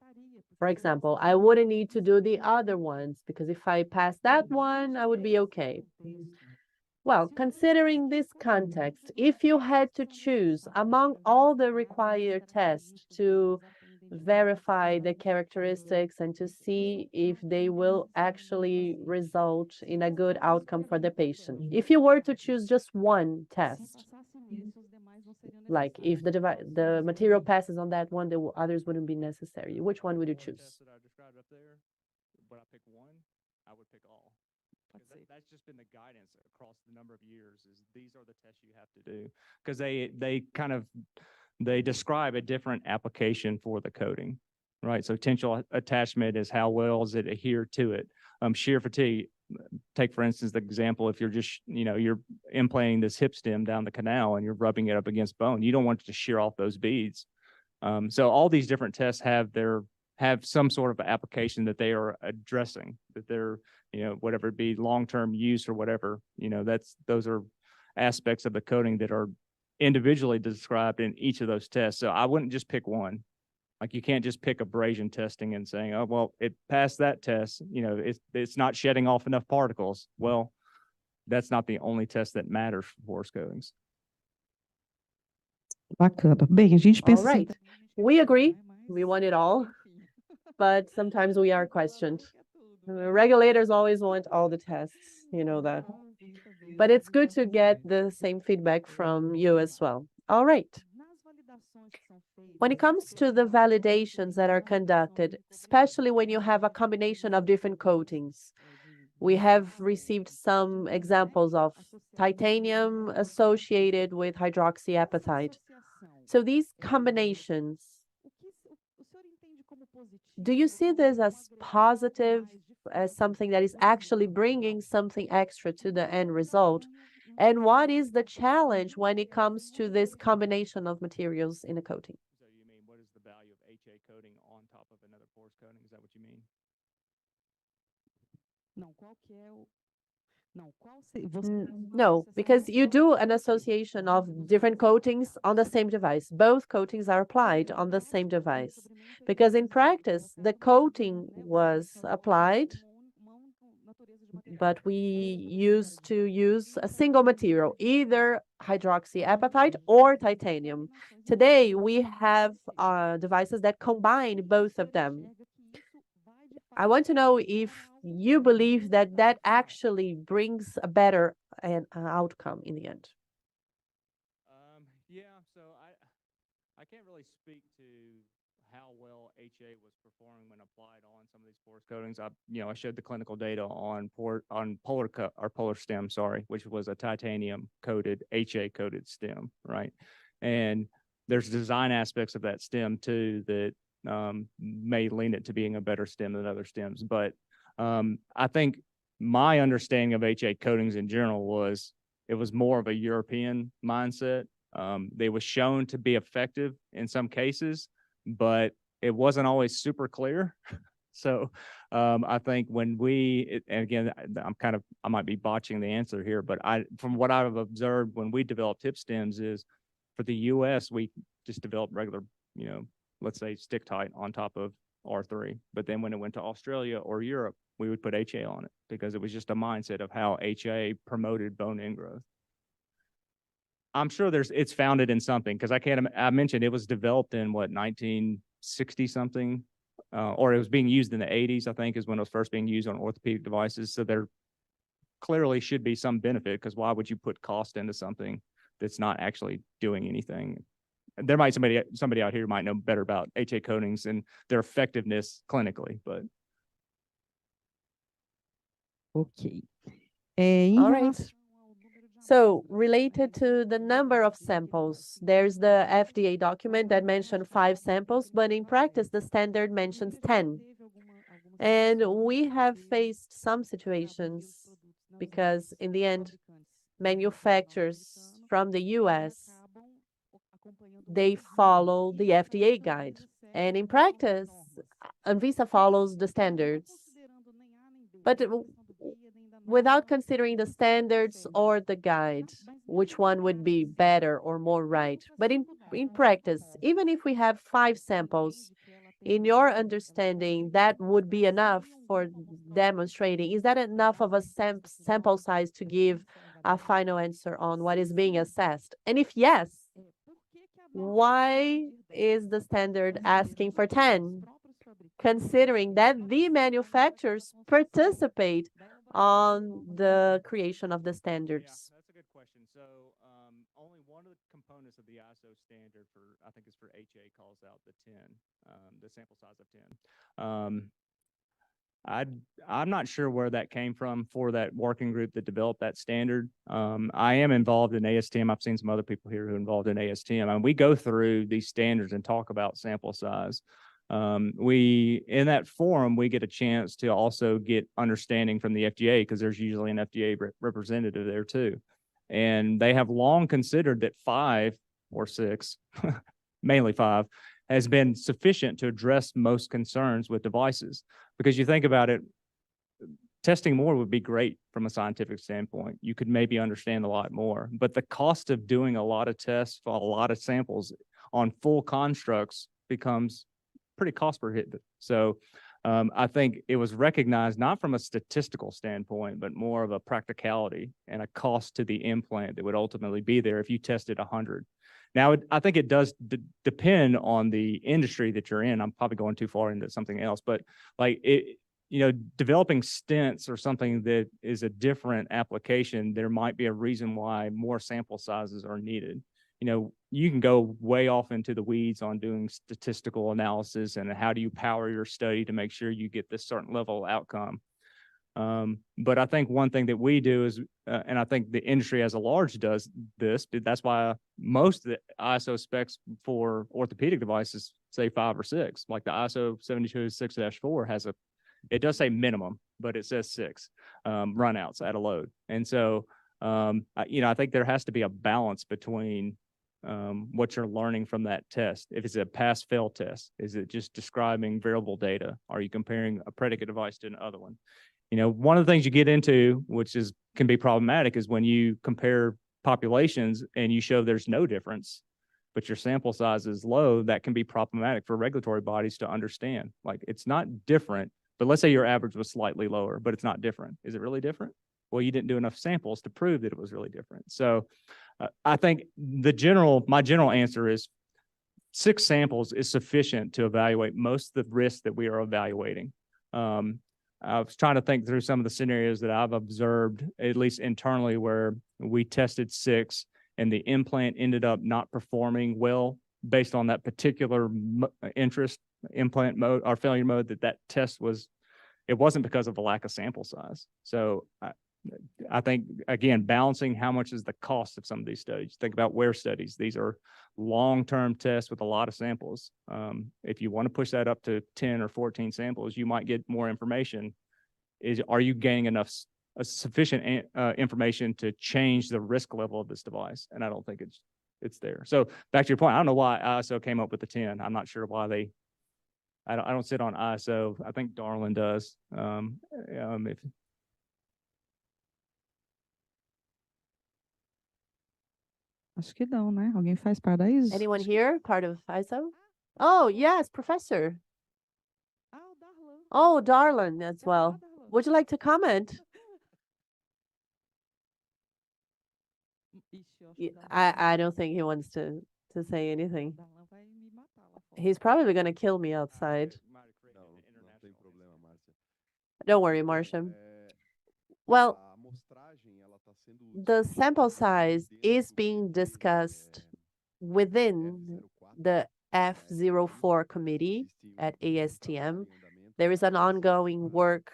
for example, I wouldn't need to do the other ones because if I pass that one, I would be okay. Well, considering this context, if you had to choose among all the required tests to verify the characteristics and to see if they will actually result in a good outcome for the patient, if you were to choose just one test, like if the material passes on that one, the others wouldn't be necessary, which one would you choose? That I described up there, would I pick one? I would pick all. That's just been the guidance across the number of years, is these are the tests you have to do, because they describe a different application for the coating, right? So tensile attachment is how well does it adhere to it. Shear fatigue, take for instance the example, if you're just you're implanting this hip stem down the canal and you're rubbing it up against bone, you don't want it to shear off those beads. So all these different tests have some sort of application that they are addressing, that they're whatever it be, long-term use or whatever, those are aspects of the coating that are individually described in each of those tests. So I wouldn't just pick one. Like you can't just pick abrasion testing and saying, oh, well, it passed that test, it's not shedding off enough particles. Well, that's not the only test that matters for porous coatings. Bacana. Bem, a gente pensa All right. We agree. We want it all. But sometimes we are questioned. Regulators always want all the tests, you know that. But it's good to get the same feedback from you as well. All right. When it comes to the validations that are conducted, especially when you have a combination of different coatings, we have received some examples of titanium associated with hydroxyapatite. So these combinations, do you see this as positive, as something that is actually bringing something extra to the end result? And what is the challenge when it comes to this combination of materials in a coating? So you mean, what is the value of HA coating on top of another porous coating? Is that what you mean? No, because you do an association of different coatings on the same device. Both coatings are applied on the same device. Because in practice, the coating was applied, but we used to use a single material, either hydroxyapatite or titanium. Today, we have devices that combine both of them. I want to know if you believe that that actually brings a better outcome in the end. Yeah, so I can't really speak to how well HA was performing when applied on some of these porous coatings. I showed the clinical data on polar stem, sorry, which was a titanium coated, HA coated stem, right? And there's design aspects of that stem too that may lean it to being a better stem than other stems. But I think my understanding of HA coatings in general was it was more of a European mindset. They was shown to be effective in some cases, but it wasn't always super clear. So I think when and again, I might be botching the answer here, but from what I've observed when we developed tip stems is for the US, we just developed regular, let's say stick tight on top of R3. But then when it went to Australia or Europe, we would put HA on it because it was just a mindset of how HA promoted bone ingrowth. I'm sure it's founded in something because I mentioned it was developed in 1960 something, or it was being used in the 80s, I think is when it was first being used on orthopedic devices. So there clearly should be some benefit because why would you put cost into something that's not actually doing anything? There might somebody out here might know better about HA coatings and their effectiveness clinically, but. Ok. All right. So related to the number of samples, there's the FDA document that mentioned 5 samples, but in practice, the standard mentions 10. And we have faced some situations because in the end, manufacturers from the US, they follow the FDA guide. And in practice, ANVISA follows the standards. But without considering the standards or the guide, which one would be better or more right? But in practice, even if we have 5 samples, in your understanding, that would be enough for demonstrating. Is that enough of a sample size to give a final answer on what is being assessed? And if yes, why is the standard asking for 10, considering that the manufacturers participate on the creation of the standards? Yeah, that's a good question. So only one of the components of the ISO standard I think it's for HA calls out the 10, the sample size of 10. I'm not sure where that came from for that working group that developed that standard. I am involved in ASTM. I've seen some other people here who are involved in ASTM. And we go through these standards and talk about sample size. In that forum, we get a chance to also get understanding from the FDA because there's usually an FDA representative there too. And they have long considered that 5 or 6, mainly 5, has been sufficient to address most concerns with devices. Because you think about it, testing more would be great from a scientific standpoint. You could maybe understand a lot more, but the cost of doing a lot of tests for a lot of samples on full constructs becomes pretty cost prohibitive. So I think it was recognized not from a statistical standpoint, but more of a practicality and a cost to the implant that would ultimately be there if you tested 100. Now, I think it does depend on the industry that you're in. I'm probably going too far into something else, but like developing stents or something that is a different application, there might be a reason why more sample sizes are needed. You can go way off into the weeds on doing statistical analysis and how do you power your study to make sure you get this certain level of outcome. But I think one thing that we do is, and I think the industry as a large does this, that's why most of the ISO specs for orthopedic devices say 5 or 6, like the ISO 726-4 it does say minimum, but it says 6 runouts at a load. And so, I think there has to be a balance between what you're learning from that test. If it's a pass-fail test, is it just describing variable data? Are you comparing a predicate device to another one? You know, one of the things you get into, which can be problematic, is when you compare populations and you show there's no difference, but your sample size is low. That can be problematic for regulatory bodies to understand. Like, it's not different, but let's say your average was slightly lower, but it's not different. Is it really different? Well, you didn't do enough samples to prove that it was really different. So I think my general answer is 6 samples is sufficient to evaluate most of the risks that we are evaluating. I was trying to think through some of the scenarios that I've observed, at least internally, where we tested 6 and the implant ended up not performing well based on that particular implant mode or failure mode, that test it wasn't because of the lack of sample size. So I think, again, balancing how much is the cost of some of these studies. Think about WARE studies. These are long-term tests with a lot of samples. If you want to push that up to 10 or 14 samples, you might get more information. Are you gaining enough sufficient information to change the risk level of this device? And I don't think it's there. So back to your point, I don't know why ISO came up with the 10. I'm not sure why I don't sit on ISO. I think Darlin does. Acho que não, né? Alguém faz parte da ISO? Anyone here part of ISO? Oh, yes, Professor. Oh, Darlin as well. Would you like to comment? I don't think he wants to say anything. He's probably going to kill me outside. Don't worry, Marcia. Well, the sample size is being discussed within the F04 committee at ASTM. There is an ongoing work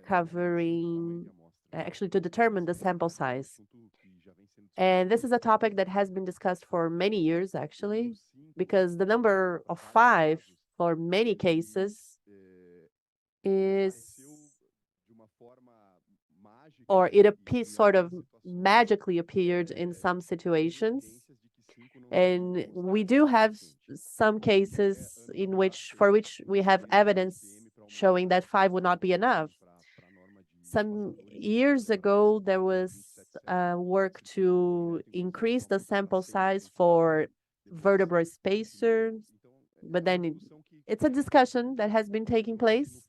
covering, actually, to determine the sample size. And this is a topic that has been discussed for many years, actually, because the number of 5 for many cases is, or it sort of magically appeared in some situations. And we do have some cases for which we have evidence showing that 5 would not be enough. Some years ago, there was work to increase the sample size for vertebral spacers, but then it's a discussion that has been taking place.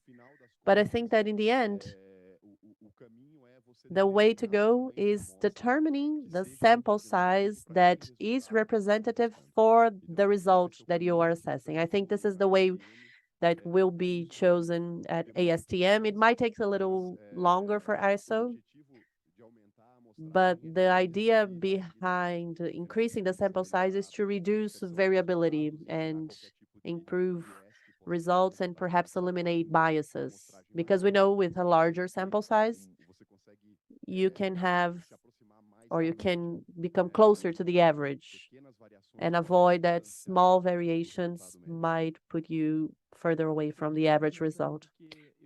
But I think that in the end, the way to go is determining the sample size that is representative for the result that you are assessing. I think this is the way that will be chosen at ASTM. It might take a little longer for ISO, but the idea behind increasing the sample size is to reduce variability and improve results and perhaps eliminate biases. Because we know with a larger sample size, you can have, or you can become closer to the average and avoid that small variations might put you further away from the average result.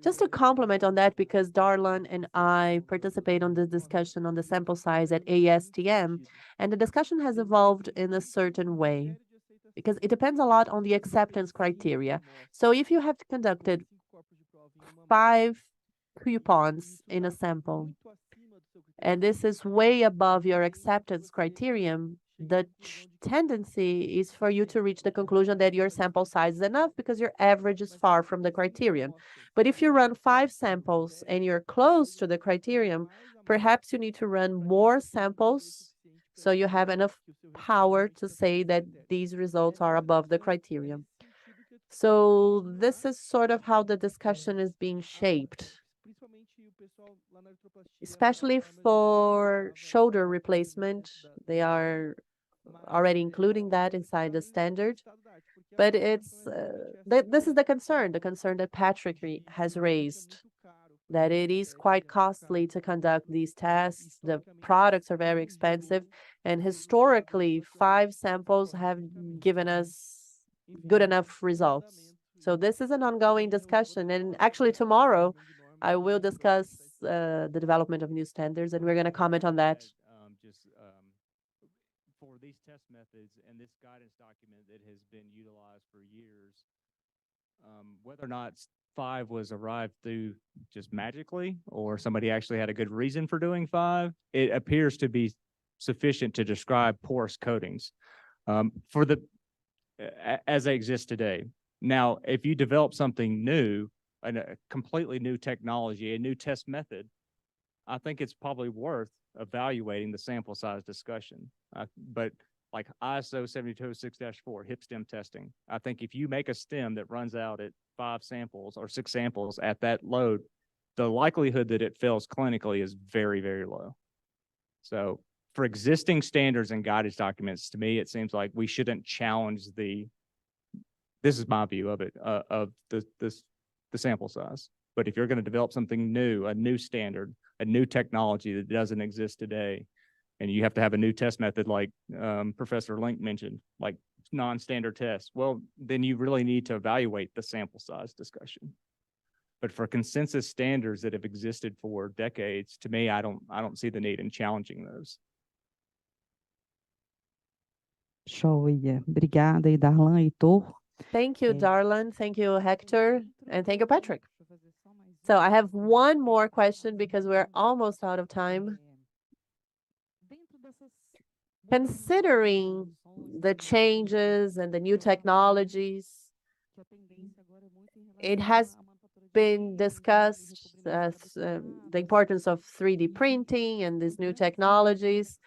Just to comment on that, because Darlin and I participate on the discussion on the sample size at ASTM, and the discussion has evolved in a certain way, because it depends a lot on the acceptance criteria. So if you have conducted 5 coupons in a sample, and this is way above your acceptance criterion, the tendency is for you to reach the conclusion that your sample size is enough because your average is far from the criterion. But if you run 5 samples and you're close to the criterion, perhaps you need to run more samples so you have enough power to say that these results are above the criterion. So this is sort of how the discussion is being shaped, especially for shoulder replacement. They are already including that inside the standard, but it's this is the concern that Patrick has raised, that it is quite costly to conduct these tests. The products are very expensive, and historically 5 samples have given us good enough results. So this is an ongoing discussion, and actually tomorrow I will discuss the development of new standards, and we're going to comment on that. these test methods and this guidance document that has been utilized for years, whether or not 5 was arrived through just magically, or somebody actually had a good reason for doing 5, it appears to be sufficient to describe porous coatings as they exist today. Now, if you develop something new, a completely new technology, a new test method, I think it's probably worth evaluating the sample size discussion. But like ISO 7206-4, hip stem testing, I think if you make a stem that runs out at 5 samples or 6 samples at that load, the likelihood that it fails clinically is very, very low. So for existing standards and guidance documents, to me, it seems like we shouldn't challenge this is my view of it, of the sample size. But if you're going to develop something new, a new standard, a new technology that doesn't exist today, and you have to have a new test method like Professor Link mentioned, like non-standard tests, well, then you really need to evaluate the sample size discussion. But for consensus standards that have existed for decades, to me, I don't see the need in challenging those. Joia. Obrigada aí, Darlan, Heitor. Thank you, Okay. Darlan. Thank you, Hector. And thank you, Patrick. So I have one more question because we're almost out of time. Considering the changes and the new technologies, it has been discussed the importance of 3D printing and these new technologies,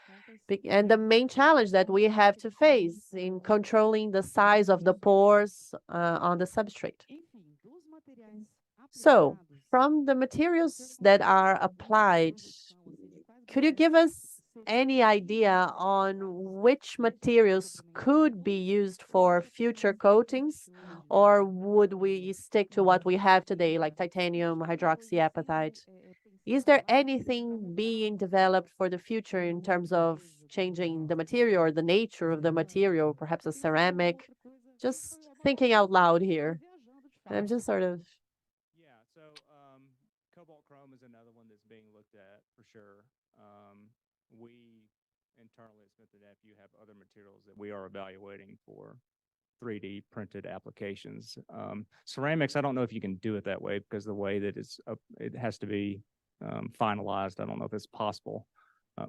and the main challenge that we have to face in controlling the size of the pores on the substrate. So, from the materials that are applied, could you give us any idea on which materials could be used for future coatings, or would we stick to what we have today, like titanium hydroxyapatite? Is there anything being developed for the future in terms of changing the material or the nature of the material, perhaps a ceramic? Just thinking out loud here. I'm just sort of... Yeah, so cobalt chrome is another one that's being looked at for sure. We internally at Smith & Nephew have other materials that we are evaluating for 3D printed applications. Ceramics, I don't know if you can do it that way because the way that it has to be finalized. I don't know if it's possible.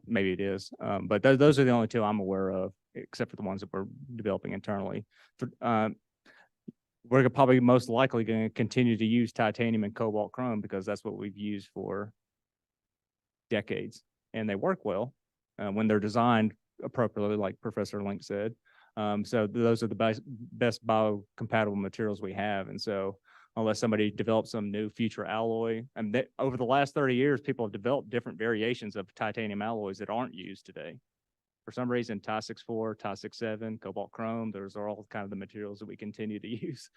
Maybe it is. But those are the only two I'm aware of, except for the ones that we're developing internally. We're probably most likely going to continue to use titanium and cobalt chrome because that's what we've used for decades. And they work well when they're designed appropriately, like Professor Link said. So those are the best biocompatible materials we have. And so unless somebody develops some new future alloy, and over the last 30 years, people have developed different variations of titanium alloys that aren't used today. For some reason, Ti-64, Ti-67, cobalt chrome, those are all kind of the materials that we continue to use.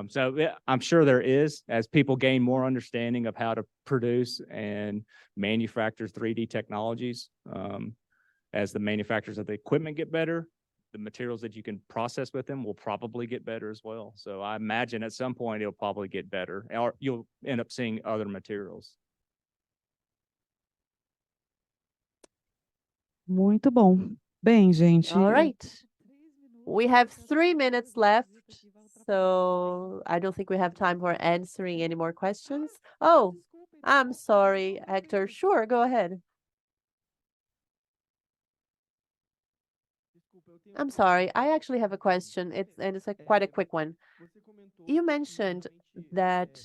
So yeah, I'm sure there is, as people gain more understanding of how to produce and manufacture 3D technologies, as the manufacturers of the equipment get better, the materials that you can process with them will probably get better as well. So I imagine at some point it'll probably get better, or you'll end up seeing other materials. Muito bom. Bem, gente. All right. We have 3 minutes left, so I don't think we have time for answering any more questions. Oh, I'm sorry, Hector. Sure, go ahead. I'm sorry. I actually have a question. It's quite a quick one. You mentioned that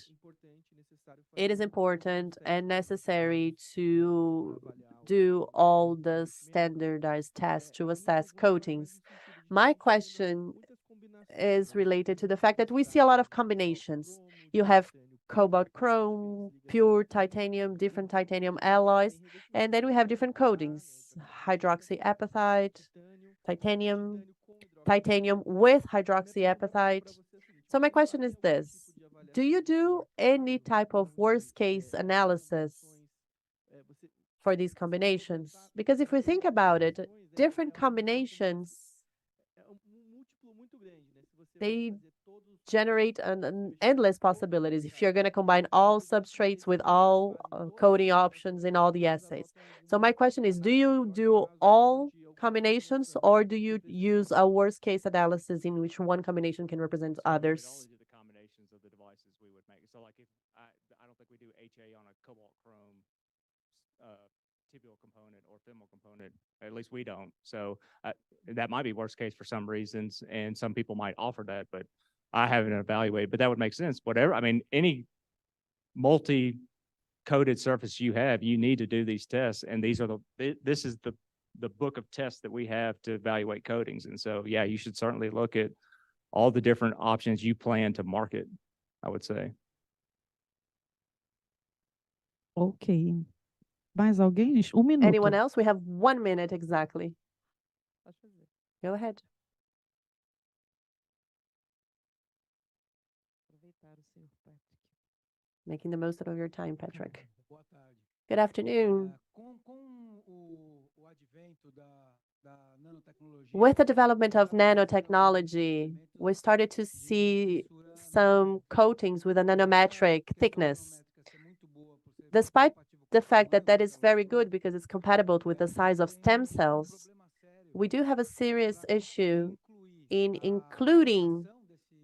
it is important and necessary to do all the standardized tests to assess coatings. My question is related to the fact that we see a lot of combinations. You have cobalt chrome, pure titanium, different titanium alloys, and then we have different coatings, hydroxyapatite, titanium, titanium with hydroxyapatite. So my question is this: do you do any type of worst case analysis for these combinations? Because if we think about it, different combinations, they generate an endless possibilities if you're going to combine all substrates with all coating options in all the assays. So my question is, do you do all combinations, or do you use a worst case analysis in which one combination can represent We'd others? only do the combinations of the devices we would make. So like if I don't think we do HA on a cobalt chrome tibial component or femoral component. At least we don't. So that might be worst case for some reasons, and some people might offer that, but I haven't evaluated. But that would make sense. Whatever. I mean, any multi-coated surface you have, you need to do these tests, and these are this is the book of tests that we have to evaluate coatings. And so, yeah, you should certainly look at all the different options you plan to market, I would say. Ok. Mais alguém? Gente? Minuto. Anyone else? We have 1 minute exactly. Go ahead. Making the most of your time, Patrick. Good afternoon. With the development of nanotechnology, we started to see some coatings with a nanometric thickness. Despite the fact that that is very good because it's compatible with the size of stem cells, we do have a serious issue in including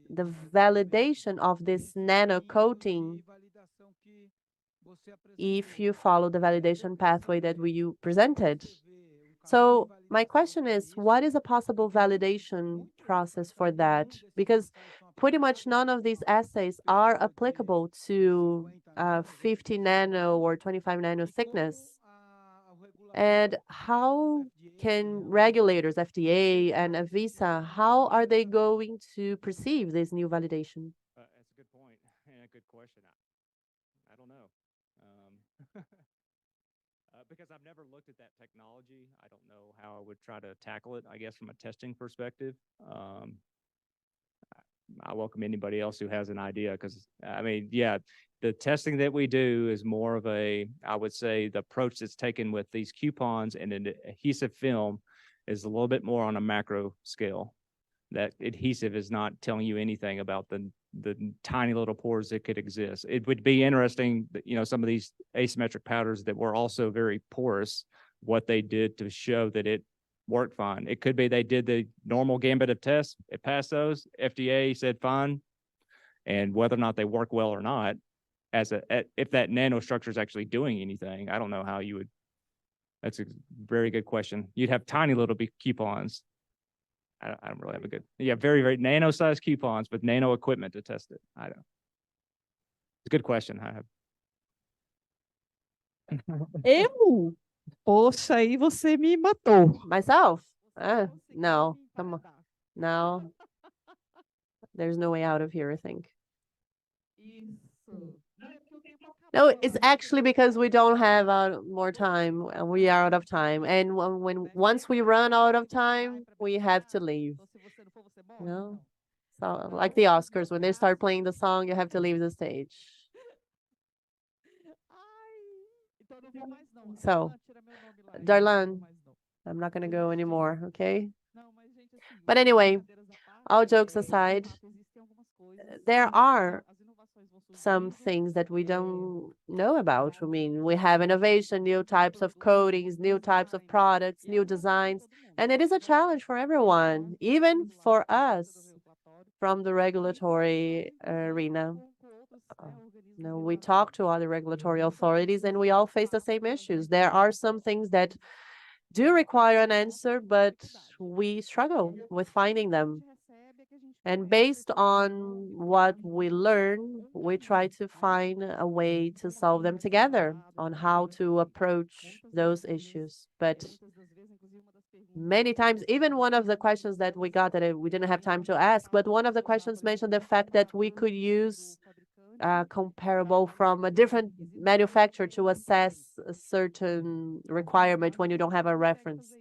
the validation of this nano coating if you follow the validation pathway that you presented. So my question is, what is a possible validation process for that? Because pretty much none of these assays are applicable to 50 nano or 25 nano thickness. And how can regulators, FDA and ANVISA, how are they going to perceive this new validation? That's a good point and a good question. I don't know. Because I've never looked at that technology, I don't know how I would try to tackle it, I guess, from a testing perspective. I welcome anybody else who has an idea because, I mean, yeah, the testing that we do is more of a, I would say, the approach that's taken with these coupons and an adhesive film is a little bit more on a macro scale. That adhesive is not telling you anything about the tiny little pores that could exist. It would be interesting that, you know, some of these asymmetric powders that were also very porous, what they did to show that it worked fine. It could be they did the normal gambit of tests, it passed those, FDA said fine, and whether or not they work well or not, if that nanostructure is actually doing anything, I don't know how you would. That's a very good question. You'd have tiny little coupons. I don't really have a good, very, very nano-sized coupons with nano equipment to test it. I don't. It's a good question. I have. Eu? Poxa, aí você me matou. Myself? No, come on. No. There's no way out of here, I think. No, it's actually because we don't have more time. We are out of time. And once we run out of time, we have to leave. No? So, like the Oscars, when they start playing the song, you have to leave the stage. So, Darlan, I'm not going to go anymore, okay? But anyway, all jokes aside, there are some things that we don't know about. I mean, we have innovation, new types of coatings, new types of products, new designs, and it is a challenge for everyone, even for us from the regulatory arena. We talk to other regulatory authorities and we all face the same issues. There are some things that do require an answer, but we struggle with finding them. And based on what we learn, we try to find a way to solve them together on how to approach those issues. But many times, even one of the questions that we got that we didn't have time to ask, but one of the questions mentioned the fact that we could use comparable from a different manufacturer to assess a certain requirement when you don't have a reference.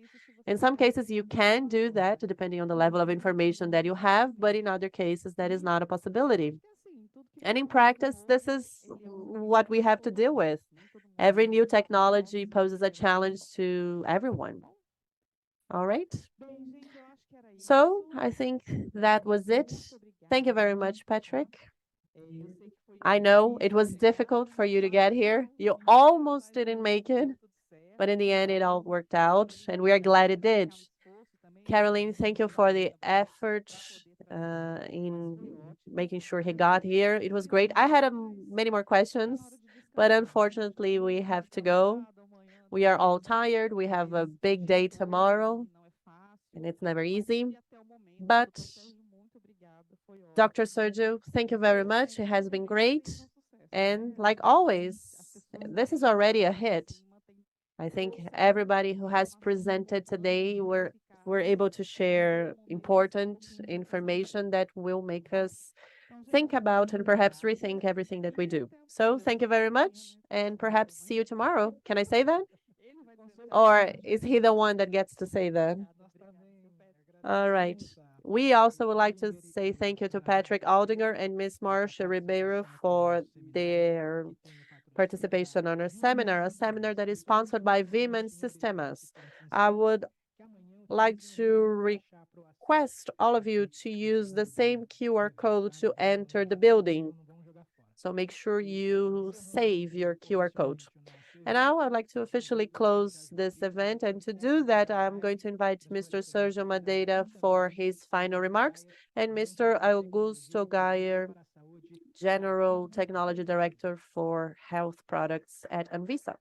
In some cases, you can do that depending on the level of information that you have, but in other cases, that is not a possibility. And in practice, this is what we have to deal with. Every new technology poses a challenge to everyone. All right. So I think that was it. Thank you very much, Patrick. I know it was difficult for you to get here. You almost didn't make it, but in the end, it all worked out, and we are glad it did. Caroline, thank you for the effort in making sure he got here. It was great. I had many more questions, but unfortunately, we have to go. We are all tired. We have a big day tomorrow, and it's never easy. But Dr. Sergio, thank you very much. It has been great. And like always, this is already a hit. I think everybody who has presented today were able to share important information that will make us think about and perhaps rethink everything that we do. So thank you very much, and perhaps see you tomorrow. Can I say that? Or is he the one that gets to say that? All right. We also would like to say thank you to Patrick Aldinger and Ms. Marcia Ribeiro for their participation on our seminar, a seminar that is sponsored by Viman Sistemas. I would like to request all of you to use the same QR code to enter the building. So make sure you save your QR code. And now I'd like to officially close this event. And to do that, I'm going to invite Mr. Sergio Madeira for his final remarks and Mr. Augusto Geyer, General Technology Director for Health Products at ANVISA.